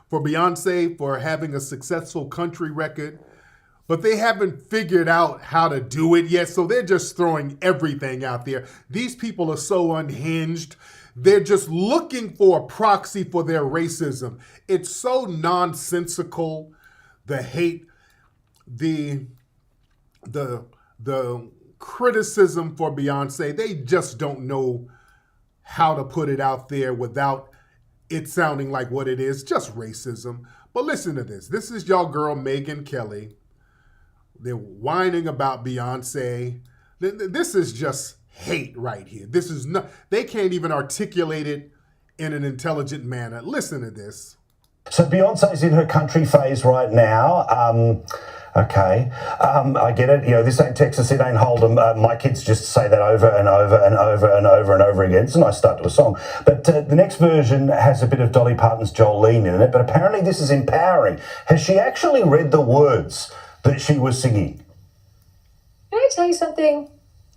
for Beyonce for having a successful country record, but they haven't figured out how to do it yet, so they're just throwing everything out there. These people are so unhinged. They're just looking for a proxy for their racism. It's so nonsensical, the hate, the criticism for Beyonce. They just don't know how to put it out there without it sounding like what it is, just racism. But listen to this. This is y'all girl, Megyn Kelly. They're whining about Beyonce. This is just hate right here. This is not, they can't even articulate it in an intelligent manner. Listen to this. So Beyonce's in her country phase right now. I get it. You know, this ain't Texas, it ain't Hold'em. My kids just say that over and over and over and over and over again. It's a nice start to a song. But the next version has a bit of Dolly Parton's Jolene in it, but apparently this is empowering. Has she actually read the words that she was singing? Can I tell you something?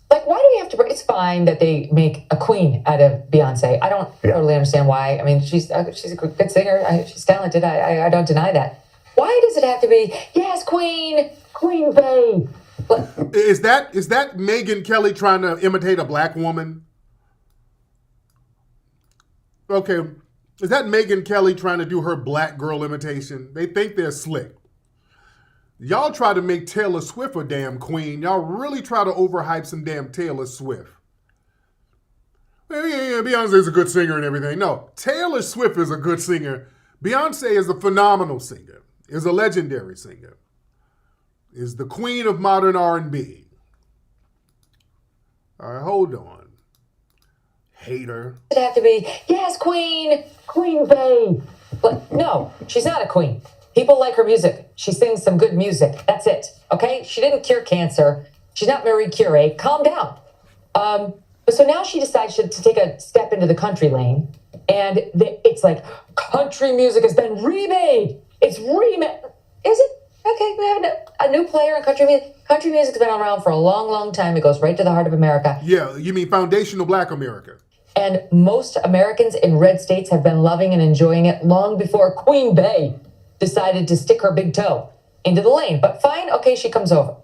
Like, why do we have to... It's fine that they make a queen out of Beyonce. I don't totally understand why. I mean, she's a good singer. She's talented. I don't deny that. Why does it have to be, yes, Queen Faye? Is that Megyn Kelly trying to imitate a black woman? Okay, is that Megyn Kelly trying to do her black girl imitation? They think they're slick. Y'all try to make Taylor Swift a damn queen. Y'all really try to overhype some damn Taylor Swift. Yeah, Beyonce is a good singer and everything. No, Taylor Swift is a good singer. Beyonce is a phenomenal singer. Is a legendary singer, is the queen of modern R&B. All right, hold on. Hater. It have to be, yes, Queen Bey. But no, she's not a queen. People like her music. She sings some good music. That's it. Okay? She didn't cure cancer. She's not Marie Curie. Calm down. But so now she decides to take a step into the country lane. And it's like, country music has been remade. It's remade. Is it? Okay, we have a new player in country music. Country music's been around for a long, long time. It goes right to the heart of America. Yeah, you mean foundational Black America. And most Americans in red states have been loving and enjoying it long before Queen Bey decided to stick her big toe into the lane. But fine, okay, she comes over.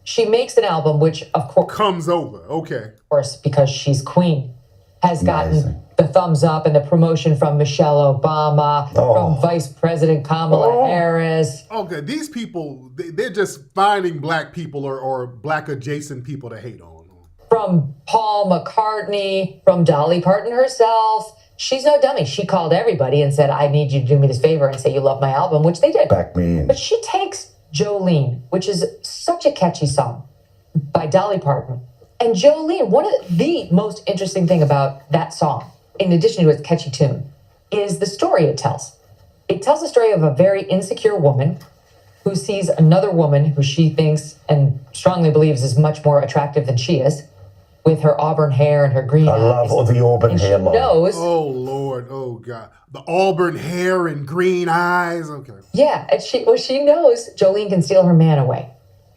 She makes an album, which of course comes over, okay. Of course, because she's queen, has gotten the thumbs up and the promotion from Michelle Obama, from Vice President Kamala Harris. Okay, these people, they're just finding Black people or Black adjacent people to hate on. From Paul McCartney, from Dolly Parton herself. She's no dummy. She called everybody and said, I need you to do me this favor and say you love my album, which they did. Back me in. But she takes Jolene, which is such a catchy song by Dolly Parton. And Jolene, one of the most interesting thing about that song, in addition to its catchy tune, is the story it tells. It tells the story of a very insecure woman who sees another woman who she thinks and strongly believes is much more attractive than she is, with her auburn hair and her green eyes. I love the auburn hair line. Knows, oh, Lord. Oh, God. The auburn hair and green eyes. Okay. Yeah, and she knows Jolene can steal her man away.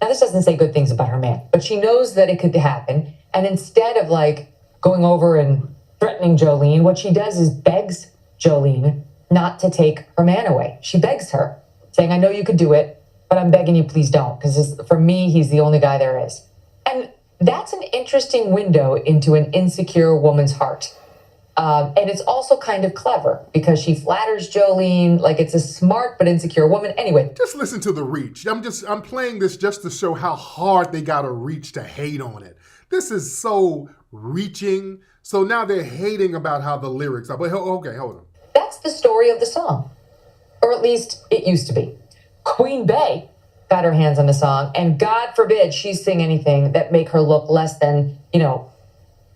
Now, this doesn't say good things about her man, but she knows that it could happen. And instead of like going over and threatening Jolene, what she does is begs Jolene not to take her man away. She begs her, saying, I know you could do it, but I'm begging you, please don't. Because for me, he's the only guy there is. And that's an interesting window into an insecure woman's heart. And it's also kind of clever because she flatters Jolene like it's a smart but insecure woman. Anyway. Just listen to the reach. I'm playing this just to show how hard they got to reach to hate on it. This is so reaching. So now they're hating about how the lyrics are. But okay, hold on. That's the story of the song. Or at least it used to be. Queen Bey got her hands on the song, and God forbid she sing anything that make her look less than,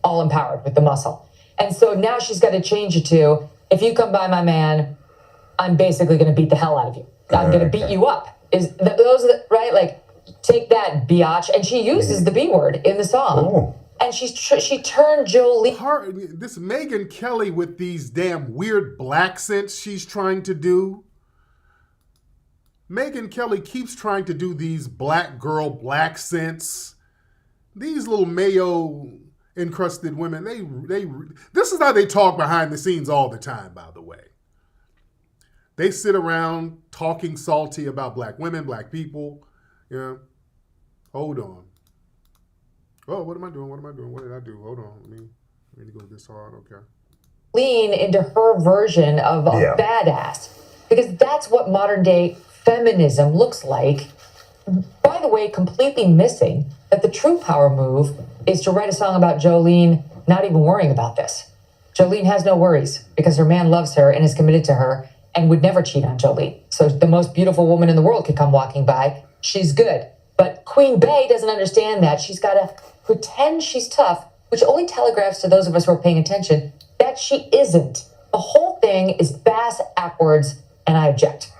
all empowered with the muscle. And so now she's got to change it to, if you come by my man, I'm basically going to beat the hell out of you. I'm going to beat you up. Those are right? Like, take that, biatch. And she uses the B word in the song. Oh. And she turned Jolene. This Megyn Kelly with these damn weird black scents she's trying to do. Megyn Kelly keeps trying to do these black girl black scents. These little mayo encrusted women, this is how they talk behind the scenes all the time, by the way. They sit around talking salty about Black women, Black people. Yeah. Hold on. Oh, what am I doing? What did I do? Hold on. Let me go this hard. Okay. Lean into her version of a badass. Because that's what modern day feminism looks like. By the way, completely missing that the true power move is to write a song about Jolene not even worrying about this. Jolene has no worries because her man loves her and is committed to her and would never cheat on Jolene. So the most beautiful woman in the world could come walking by. She's good. But Queen Bey doesn't understand that. She's got to pretend she's tough, which only telegraphs to those of us who are paying attention that she isn't. The whole thing is bass-ackwards, and I object.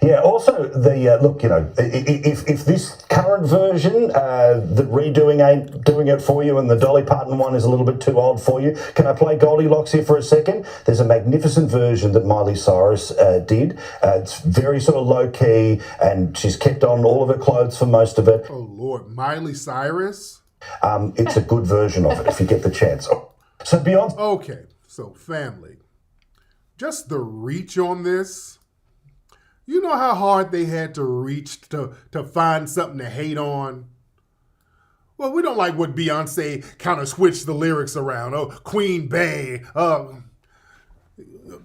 Yeah, also, look, if this current version, the redoing ain't doing it for you and the Dolly Parton one is a little bit too old for you, can I play Goldilocks here for a second? There's a magnificent version that Miley Cyrus did. It's very sort of low-key, and she's kept on all of her clothes for most of it. Oh, Lord, Miley Cyrus? It's a good version of it if you get the chance. So Beyonce... Okay, so family. Just the reach on this... You know how hard they had to reach to find something to hate on? Well, we don't like what Beyonce kind of switched the lyrics around. Oh, Queen Bey.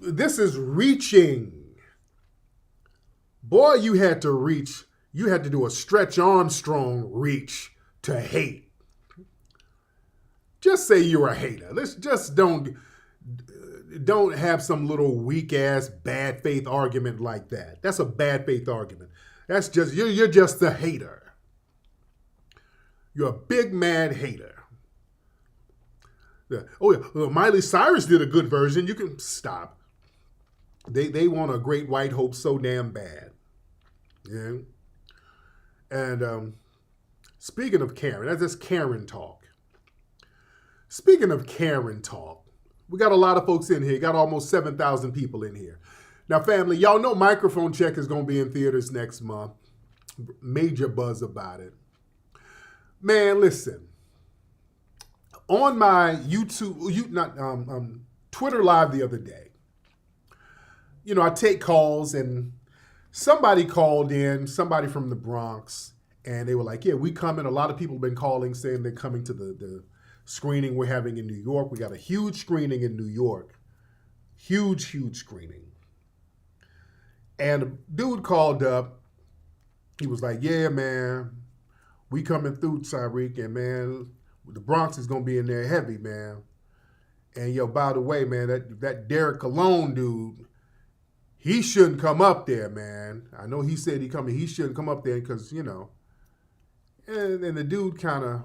This is reaching. Boy, you had to reach. You had to do a Stretch Armstrong reach to hate. Just say you're a hater. Let's just don't have some little weak-ass bad faith argument like that. That's a bad faith argument. That's just, you're just a hater. You're a big, mad hater. Yeah. Oh yeah, well, Miley Cyrus did a good version. You can stop. They want a great white hope so damn bad. Yeah. And speaking of Karen, that's just Karen talk. Speaking of Karen talk, we got a lot of folks in here. Got almost 7,000 people in here. Now, family, y'all know Microphone Check is going to be in theaters next month. Major buzz about it. Man, listen. On my Twitter Live the other day, I take calls, and somebody called in, somebody from the Bronx, and they were like, yeah, we coming. A lot of people have been calling saying they're coming to the screening we're having in New York. We got a huge screening in New York. Huge, huge screening. And a dude called up. He was like, yeah, man, we coming through, Tariq, and man, the Bronx is going to be in there heavy, man. And yo, by the way, man, that Derek Cologne dude, he shouldn't come up there, man. I know he said he shouldn't come up there because, and the dude kind of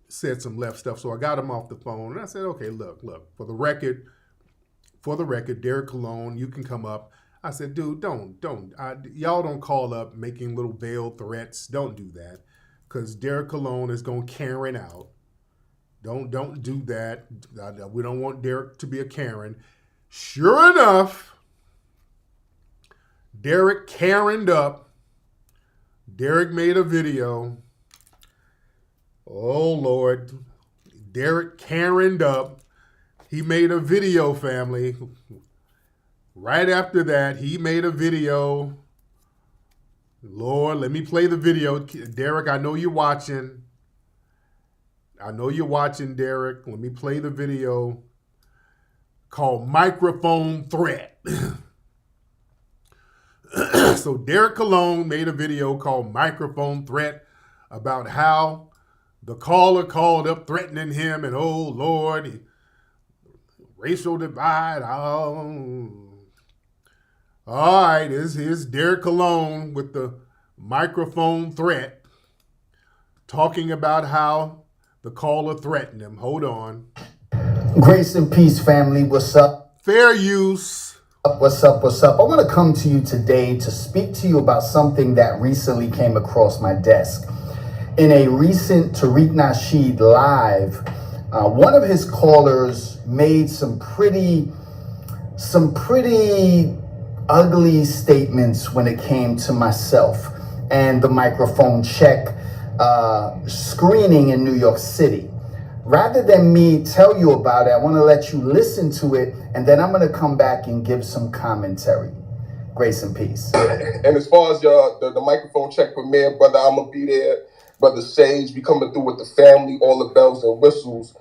said some left stuff. So I got him off the phone, and I said, okay, look, for the record, Derek Cologne, you can come up. I said, dude, y'all don't call up making little veiled threats. Don't do that, because Derek Cologne is going to Karen out. Don't do that. We don't want Derek to be a Karen. Sure enough, Derek Karened up. Derek made a video. Oh, Lord. Derek Karened up. He made a video, family. Right after that, he made a video. Lord, let me play the video. Derek, I know you're watching. Derek. Let me play the video called Microphone Threat. So Derek Cologne made a video called Microphone Threat about how the caller called up threatening him, and oh, Lord, racial divide. All right, here's Derek Cologne with the microphone threat, talking about how the caller threatened him. Hold on. Grace and peace, family. What's up? Fair use. What's up? I want to come to you today to speak to you about something that recently came across my desk. In a recent Tariq Nasheed live, one of his callers made some pretty ugly statements when it came to myself and the Microphone Check screening in New York City. Rather than me tell you about it, I want to let you listen to it, and then I'm going to come back and give some commentary. Grace and peace. And as far as the Microphone Check premiere, brother, I'm going to be there. Brother Sage, be coming through with the family, all the bells and whistles.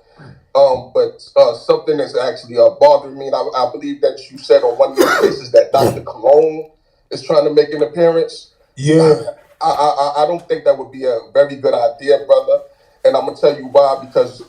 But something that's actually bothering me, and I believe that you said on one of your cases that Dr. Cologne is trying to make an appearance. Yeah. I don't think that would be a very good idea, brother. And I'm going to tell you why, because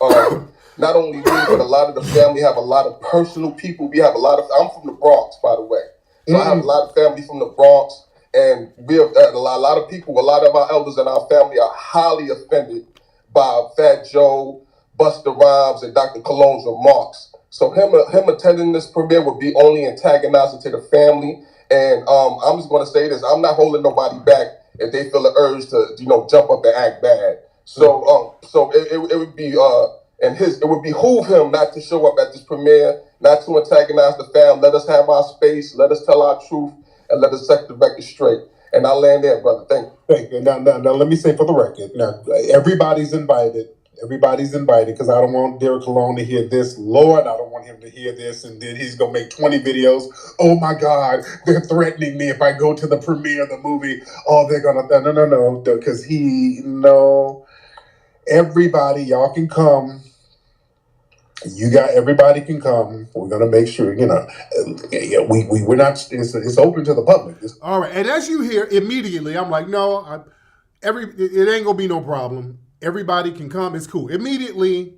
not only me, but a lot of the family have a lot of personal people. I'm from the Bronx, by the way. So I have a lot of family from the Bronx, and we have a lot of people, a lot of our elders in our family are highly offended by Fat Joe, Busta Rhymes, and Dr. Cologne's remarks. So him attending this premiere would be only antagonizing to the family. And I'm just going to say this: I'm not holding nobody back if they feel the urge to, jump up and act bad. So it would be it would behoove him not to show up at this premiere, not to antagonize the fam. Let us have our space, let us tell our truth, and let us set the record straight. And I'll land there, brother. Thank you. Thank you. Now, let me say for the record. Now, everybody's invited. Everybody's invited, because I don't want Derek Cologne to hear this. Lord, I don't want him to hear this, and then he's going to make 20 videos. Oh, my God, they're threatening me if I go to the premiere of the movie. Oh, they're going to... No, because everybody, y'all can come. Everybody can come. We're going to make sure, we're not... It's open to the public. All right, and as you hear, immediately, I'm like, no, it ain't going to be no problem. Everybody can come. It's cool. Immediately,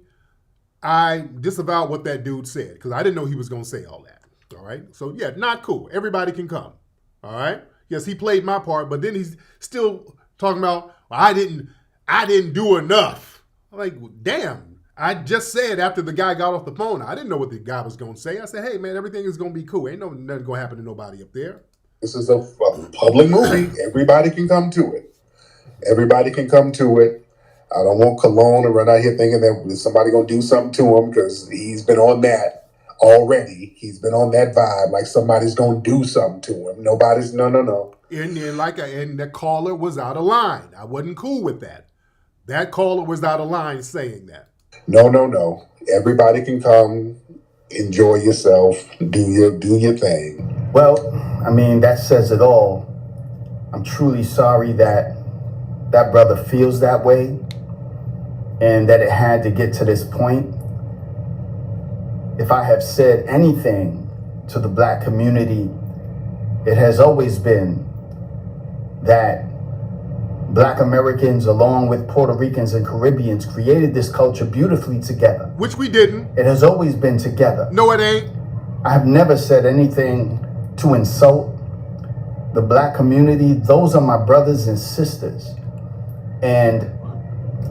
I disavowed what that dude said, because I didn't know he was going to say all that. All right? So, yeah, not cool. Everybody can come. All right? Yes, he played my part, but then he's still talking about, well, I didn't do enough. I'm like, damn. I just said after the guy got off the phone, I didn't know what the guy was going to say. I said, hey, man, everything is going to be cool. Ain't nothing going to happen to nobody up there. This is a public movie. Everybody can come to it. Everybody can come to it. I don't want Cologne to run out here thinking that somebody going to do something to him, because he's been on that already. He's been on that vibe, like somebody's going to do something to him. Nobody's, no. And the caller was out of line. I wasn't cool with that. That caller was out of line saying that. No. Everybody can come, enjoy yourself, do your thing. Well, I mean, that says it all. I'm truly sorry that that brother feels that way and that it had to get to this point. If I have said anything to the black community, it has always been that Black Americans, along with Puerto Ricans and Caribbeans, created this culture beautifully together. Which we didn't. It has always been together. No, it ain't. I have never said anything to insult the black community. Those are my brothers and sisters. And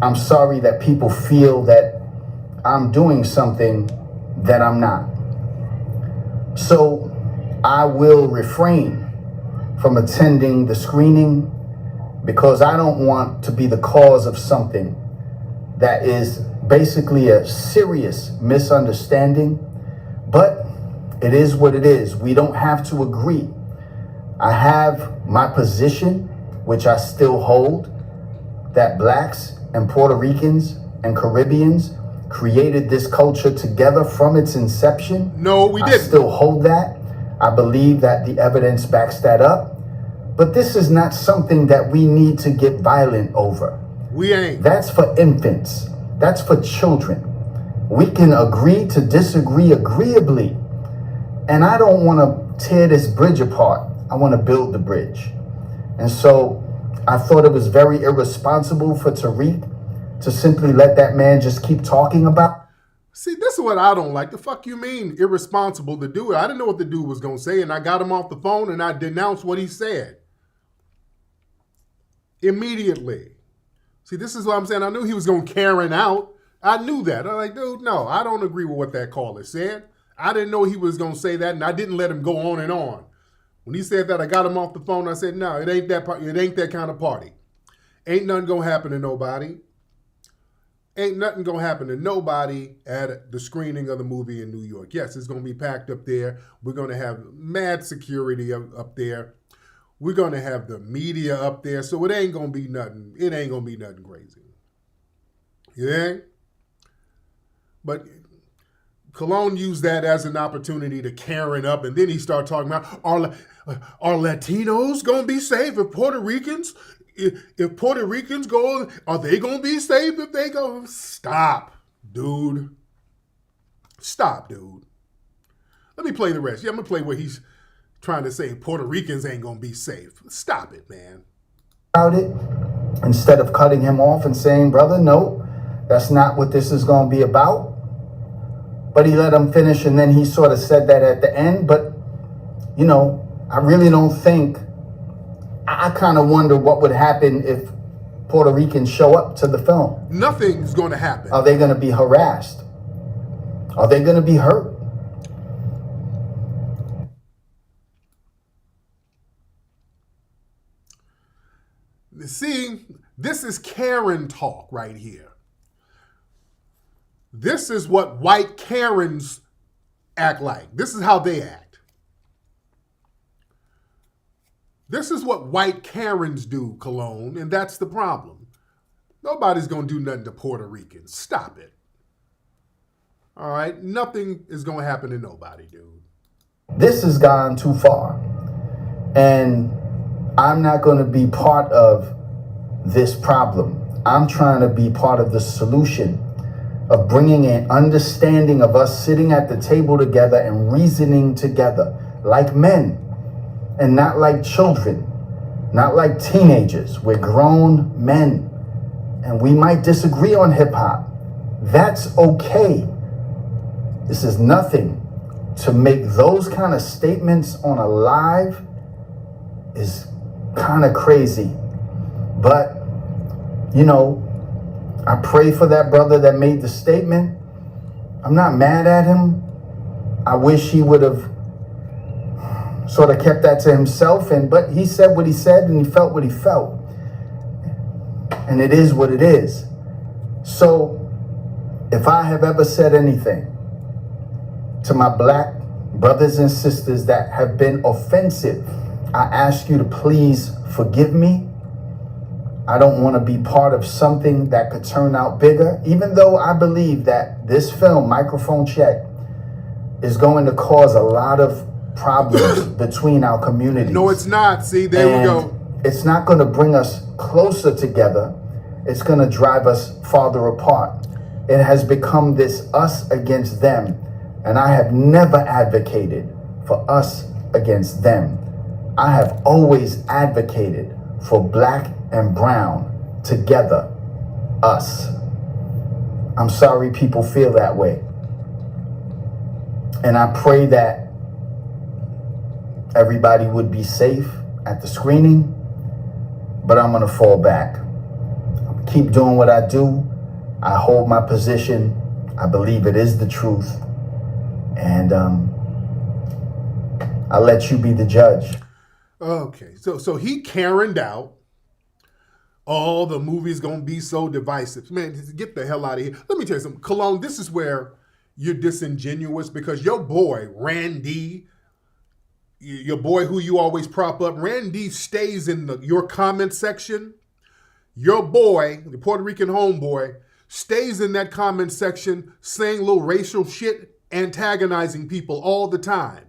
I'm sorry that people feel that I'm doing something that I'm not. So I will refrain from attending the screening, because I don't want to be the cause of something that is basically a serious misunderstanding. But it is what it is. We don't have to agree. I have my position, which I still hold, that blacks and Puerto Ricans and Caribbeans created this culture together from its inception. No, we didn't. I still hold that. I believe that the evidence backs that up. But this is not something that we need to get violent over. We ain't. That's for infants. That's for children. We can agree to disagree agreeably. And I don't want to tear this bridge apart. I want to build the bridge. And so I thought it was very irresponsible for Tariq to simply let that man just keep talking about. See, this is what I don't like. The fuck you mean irresponsible to do it? I didn't know what the dude was going to say, and I got him off the phone and I denounced what he said. Immediately. See, this is what I'm saying. I knew he was going to Karen out. I knew that. I'm like, dude, no, I don't agree with what that caller said. I didn't know he was going to say that, and I didn't let him go on and on. When he said that, I got him off the phone. I said, no, it ain't that kind of party. Ain't nothing going to happen to nobody. Ain't nothing going to happen to nobody at the screening of the movie in New York. Yes, it's going to be packed up there. We're going to have mad security up there. We're going to have the media up there. So it ain't going to be nothing. It ain't going to be nothing crazy. Yeah? But Cologne used that as an opportunity to Karen up, and then he started talking about, are Latinos going to be safe if Puerto Ricans? If Puerto Ricans go, are they going to be safe if they go? Stop, dude. Stop, dude. Let me play the rest. Yeah, I'm going to play where he's trying to say Puerto Ricans ain't going to be safe. Stop it, man. About it, instead of cutting him off and saying, brother, no, that's not what this is going to be about. But he let him finish, and then he sort of said that at the end. But, you know, I really don't think, I kind of wonder what would happen if Puerto Ricans show up to the film. Nothing's going to happen. Are they going to be harassed? Are they going to be hurt? See, this is Karen talk right here. This is what white Karens act like. This is how they act. This is what white Karens do, Cologne, and that's the problem. Nobody's going to do nothing to Puerto Ricans. Stop it. All right? Nothing is going to happen to nobody, dude. This has gone too far. And I'm not going to be part of this problem. I'm trying to be part of the solution of bringing an understanding of us sitting at the table together and reasoning together like men and not like children, not like teenagers. We're grown men and we might disagree on hip hop. That's okay. This is nothing. To make those kind of statements on a live is kind of crazy. But, you know, I pray for that brother that made the statement. I'm not mad at him. I wish he would have sort of kept that to himself, but he said what he said and he felt what he felt. And it is what it is. So if I have ever said anything to my black brothers and sisters that have been offensive, I ask you to please forgive me. I don't want to be part of something that could turn out bigger, even though I believe that this film, Microphone Check, is going to cause a lot of problems between our communities. No, it's not. See, there we go. It's not going to bring us closer together. It's going to drive us farther apart. It has become this us against them. And I have never advocated for us against them. I have always advocated for black and brown together, us. I'm sorry people feel that way. And I pray that everybody would be safe at the screening, but I'm gonna fall back. Keep doing what I do. I hold my position. I believe it is the truth. And I'll let you be the judge. Okay, so he Karen'd out. Oh, the movie's gonna be so divisive. Man, get the hell out of here. Let me tell you something. Cologne, this is where you're disingenuous, because your boy, Randy, your boy who you always prop up, Randy stays in your comment section. Your boy, the Puerto Rican homeboy, stays in that comment section saying little racial shit, antagonizing people all the time.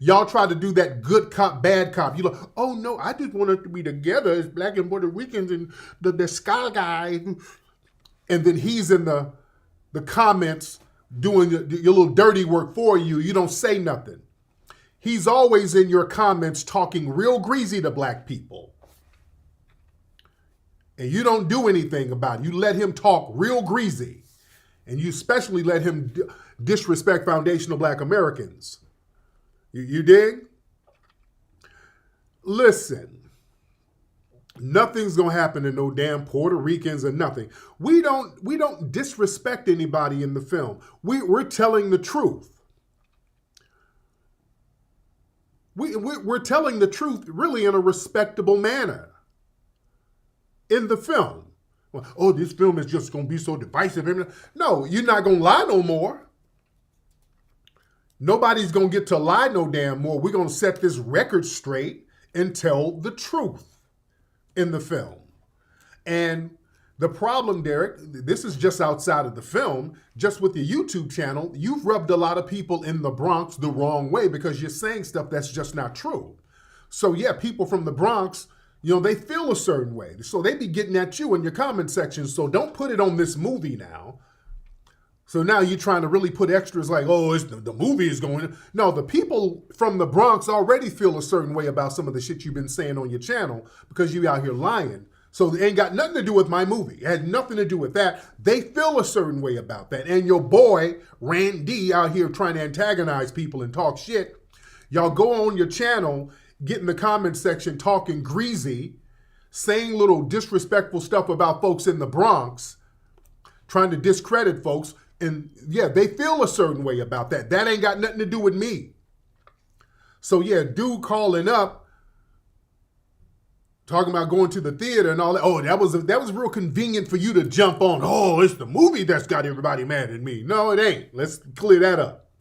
Y'all try to do that good cop, bad cop. You like, oh no, I just want us to be together as black and Puerto Ricans and the Sky Guy. And then he's in the comments doing your little dirty work for you. You don't say nothing. He's always in your comments talking real greasy to black people. And you don't do anything about it. You let him talk real greasy. And you especially let him disrespect foundational black Americans. You dig? Listen, nothing's gonna happen to no damn Puerto Ricans or nothing. We don't disrespect anybody in the film. We're telling the truth. We're telling the truth really in a respectable manner in the film. Oh, this film is just gonna be so divisive. No, you're not gonna lie no more. Nobody's going to get to lie no damn more. We're going to set this record straight and tell the truth in the film. And the problem, Derek, this is just outside of the film, just with the YouTube channel, you've rubbed a lot of people in the Bronx the wrong way because you're saying stuff that's just not true. So yeah, people from the Bronx, they feel a certain way. So they be getting at you in your comment section. So don't put it on this movie now. So now you're trying to really put extras like, oh, the movie is going. No, the people from the Bronx already feel a certain way about some of the shit you've been saying on your channel because you out here lying. So it ain't got nothing to do with my movie. It had nothing to do with that. They feel a certain way about that. And your boy, Randy, out here trying to antagonize people and talk shit. Y'all go on your channel, get in the comment section talking greasy, saying little disrespectful stuff about folks in the Bronx, trying to discredit folks. And yeah, they feel a certain way about that. That ain't got nothing to do with me. So yeah, dude calling up, talking about going to the theater and all that. Oh, that was real convenient for you to jump on. Oh, it's the movie that's got everybody mad at me. No, it ain't. Let's clear that up.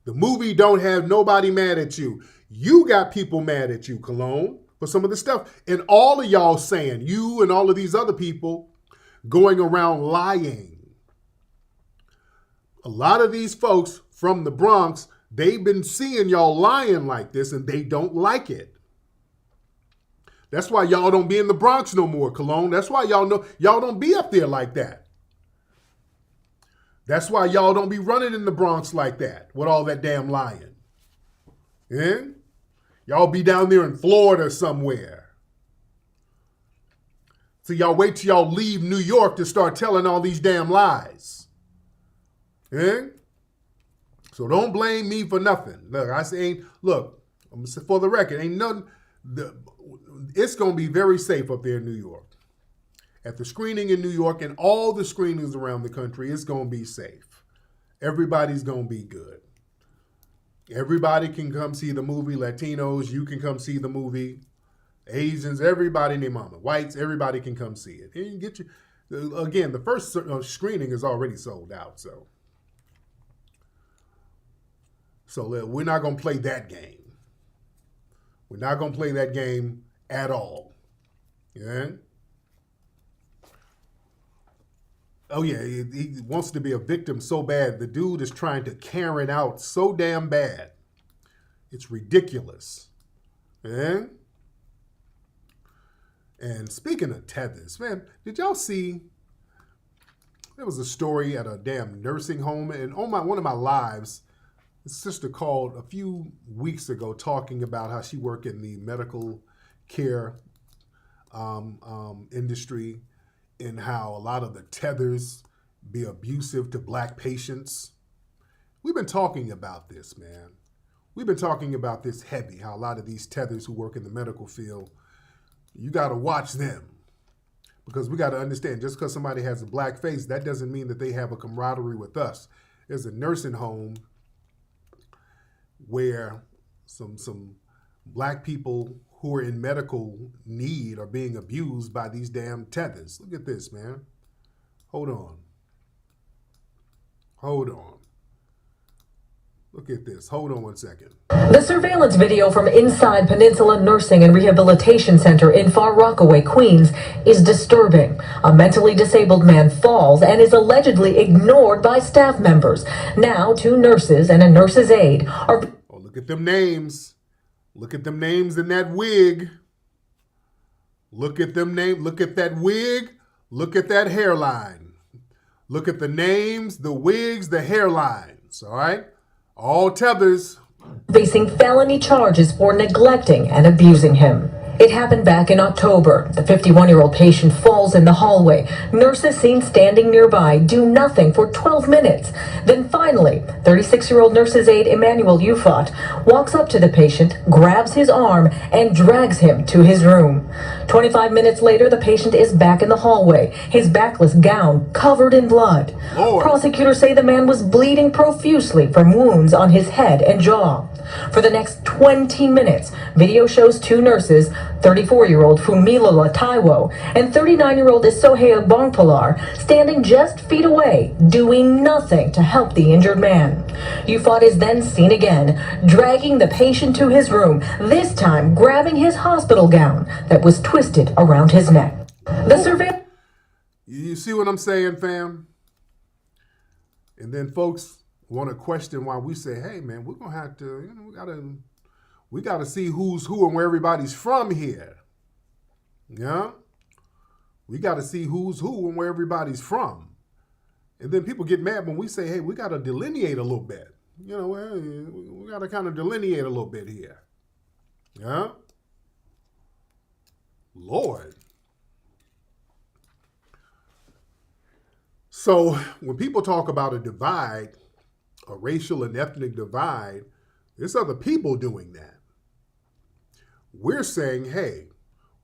The movie don't have nobody mad at you. You got people mad at you, Cologne, for some of the stuff. And all of y'all saying, you and all of these other people going around lying. A lot of these folks from the Bronx, they've been seeing y'all lying like this and they don't like it. That's why y'all don't be in the Bronx no more, Cologne. That's why y'all don't be up there like that. That's why y'all don't be running in the Bronx like that with all that damn lying. Yeah? Y'all be down there in Florida somewhere. So y'all wait till y'all leave New York to start telling all these damn lies. Yeah? So don't blame me for nothing. Look, for the record, ain't nothing. It's going to be very safe up there in New York. at the screening in New York and all the screenings around the country, it's going to be safe. Everybody's going to be good. Everybody can come see the movie. Latinos, you can come see the movie. Asians, everybody and their mama. Whites, everybody can come see it. And you get you. Again, the first screening is already sold out, so we're not going to play that game. We're not going to play that game at all. Yeah. Oh yeah, he wants to be a victim so bad. The dude is trying to Karen out so damn bad. It's ridiculous. Yeah. And speaking of tethers, man, did y'all see? There was a story at a damn nursing home, and on one of my lives, a sister called a few weeks ago talking about how she worked in the medical care industry, and how a lot of the tethers be abusive to black patients. We've been talking about this, man. We've been talking about this heavy, how a lot of these tethers who work in the medical field, you got to watch them. Because we got to understand, just because somebody has a black face, that doesn't mean that they have a camaraderie with us. There's a nursing home where some black people who are in medical need are being abused by these damn tethers. Look at this, man. Hold on. Look at this. Hold on one second. The surveillance video from inside Peninsula Nursing and Rehabilitation Center in Far Rockaway, Queens, is disturbing. A mentally disabled man falls and is allegedly ignored by staff members. Now, 2 nurses and a nurse's aide are... Oh, look at them names. Look at them names in that wig. Look at them names. Look at that wig. Look at that hairline. Look at the names, the wigs, the hairlines. All right? All tethers. Facing felony charges for neglecting and abusing him. It happened back in October. The 51-year-old patient falls in the hallway. Nurses seen standing nearby do nothing for 12 minutes. Then finally, 36-year-old nurse's aide Emmanuel Ufot walks up to the patient, grabs his arm, and drags him to his room. 25 minutes later, the patient is back in the hallway, his backless gown covered in blood. Lord. Prosecutors say the man was bleeding profusely from wounds on his head and jaw. For the next 20 minutes, video shows 2 nurses, 34-year-old Fumilola Taiwo and 39-year-old Isohea Bongpalar, standing just feet away, doing nothing to help the injured man. Ufot is then seen again, dragging the patient to his room, this time grabbing his hospital gown that was twisted around his neck. The surveillance... You see what I'm saying, fam? And then folks want to question why we say, hey, man, we're going to have to, we got to see who's who and where everybody's from here. Yeah? We got to see who's who and where everybody's from. And then people get mad when we say, hey, we got to delineate a little bit. You know, we got to kind of delineate a little bit here. Yeah? Lord. So when people talk about a divide, a racial and ethnic divide, there's other people doing that. We're saying, hey,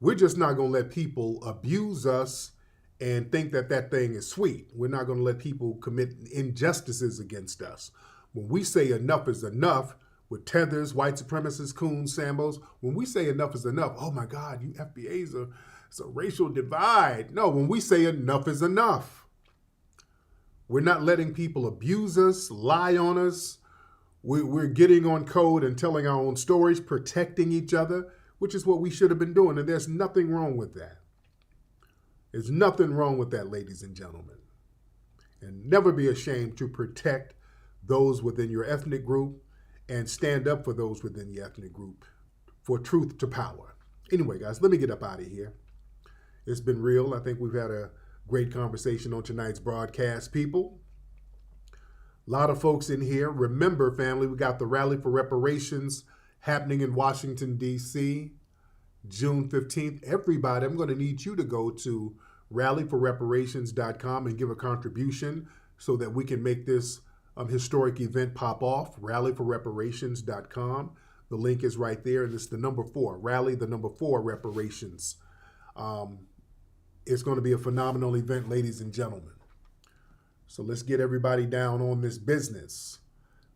we're just not going to let people abuse us and think that that thing is sweet. We're not going to let people commit injustices against us. When we say enough is enough, with tethers, white supremacists, coons, Sambos, when we say enough is enough, oh my God, you FBA's it's a racial divide. No, when we say enough is enough, we're not letting people abuse us, lie on us. We're getting on code and telling our own stories, protecting each other, which is what we should have been doing. And there's nothing wrong with that. There's nothing wrong with that, ladies and gentlemen. And never be ashamed to protect those within your ethnic group and stand up for those within the ethnic group for truth to power. Anyway, guys, let me get up out of here. It's been real. I think we've had a great conversation on tonight's broadcast, people. A lot of folks in here. Remember, family, we got the Rally for Reparations happening in Washington, D.C., June 15th. Everybody, I'm going to need you to go to rallyforreparations.com and give a contribution so that we can make this historic event pop off. Rallyforreparations.com. The link is right there, and it's the number 4. Rally, the number 4, reparations. It's going to be a phenomenal event, ladies and gentlemen. So let's get everybody down on this business.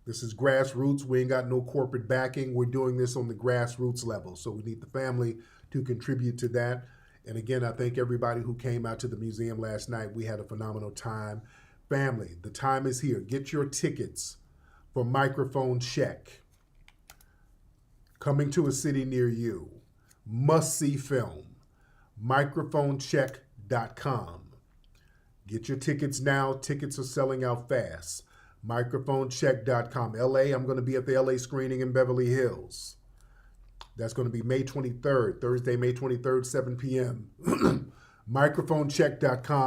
This is grassroots. We ain't got no corporate backing. We're doing this on the grassroots level. So we need the family to contribute to that. And again, I thank everybody who came out to the museum last night. We had a phenomenal time. Family, the time is here. Get your tickets for Microphone Check. Coming to a city near you. Must-see film. Microphonecheck.com. Get your tickets now. Tickets are selling out fast. Microphonecheck.com. LA, I'm going to be at the LA screening in Beverly Hills. That's going to be May 23rd, Thursday, May 23rd, 7 p.m. Microphonecheck.com.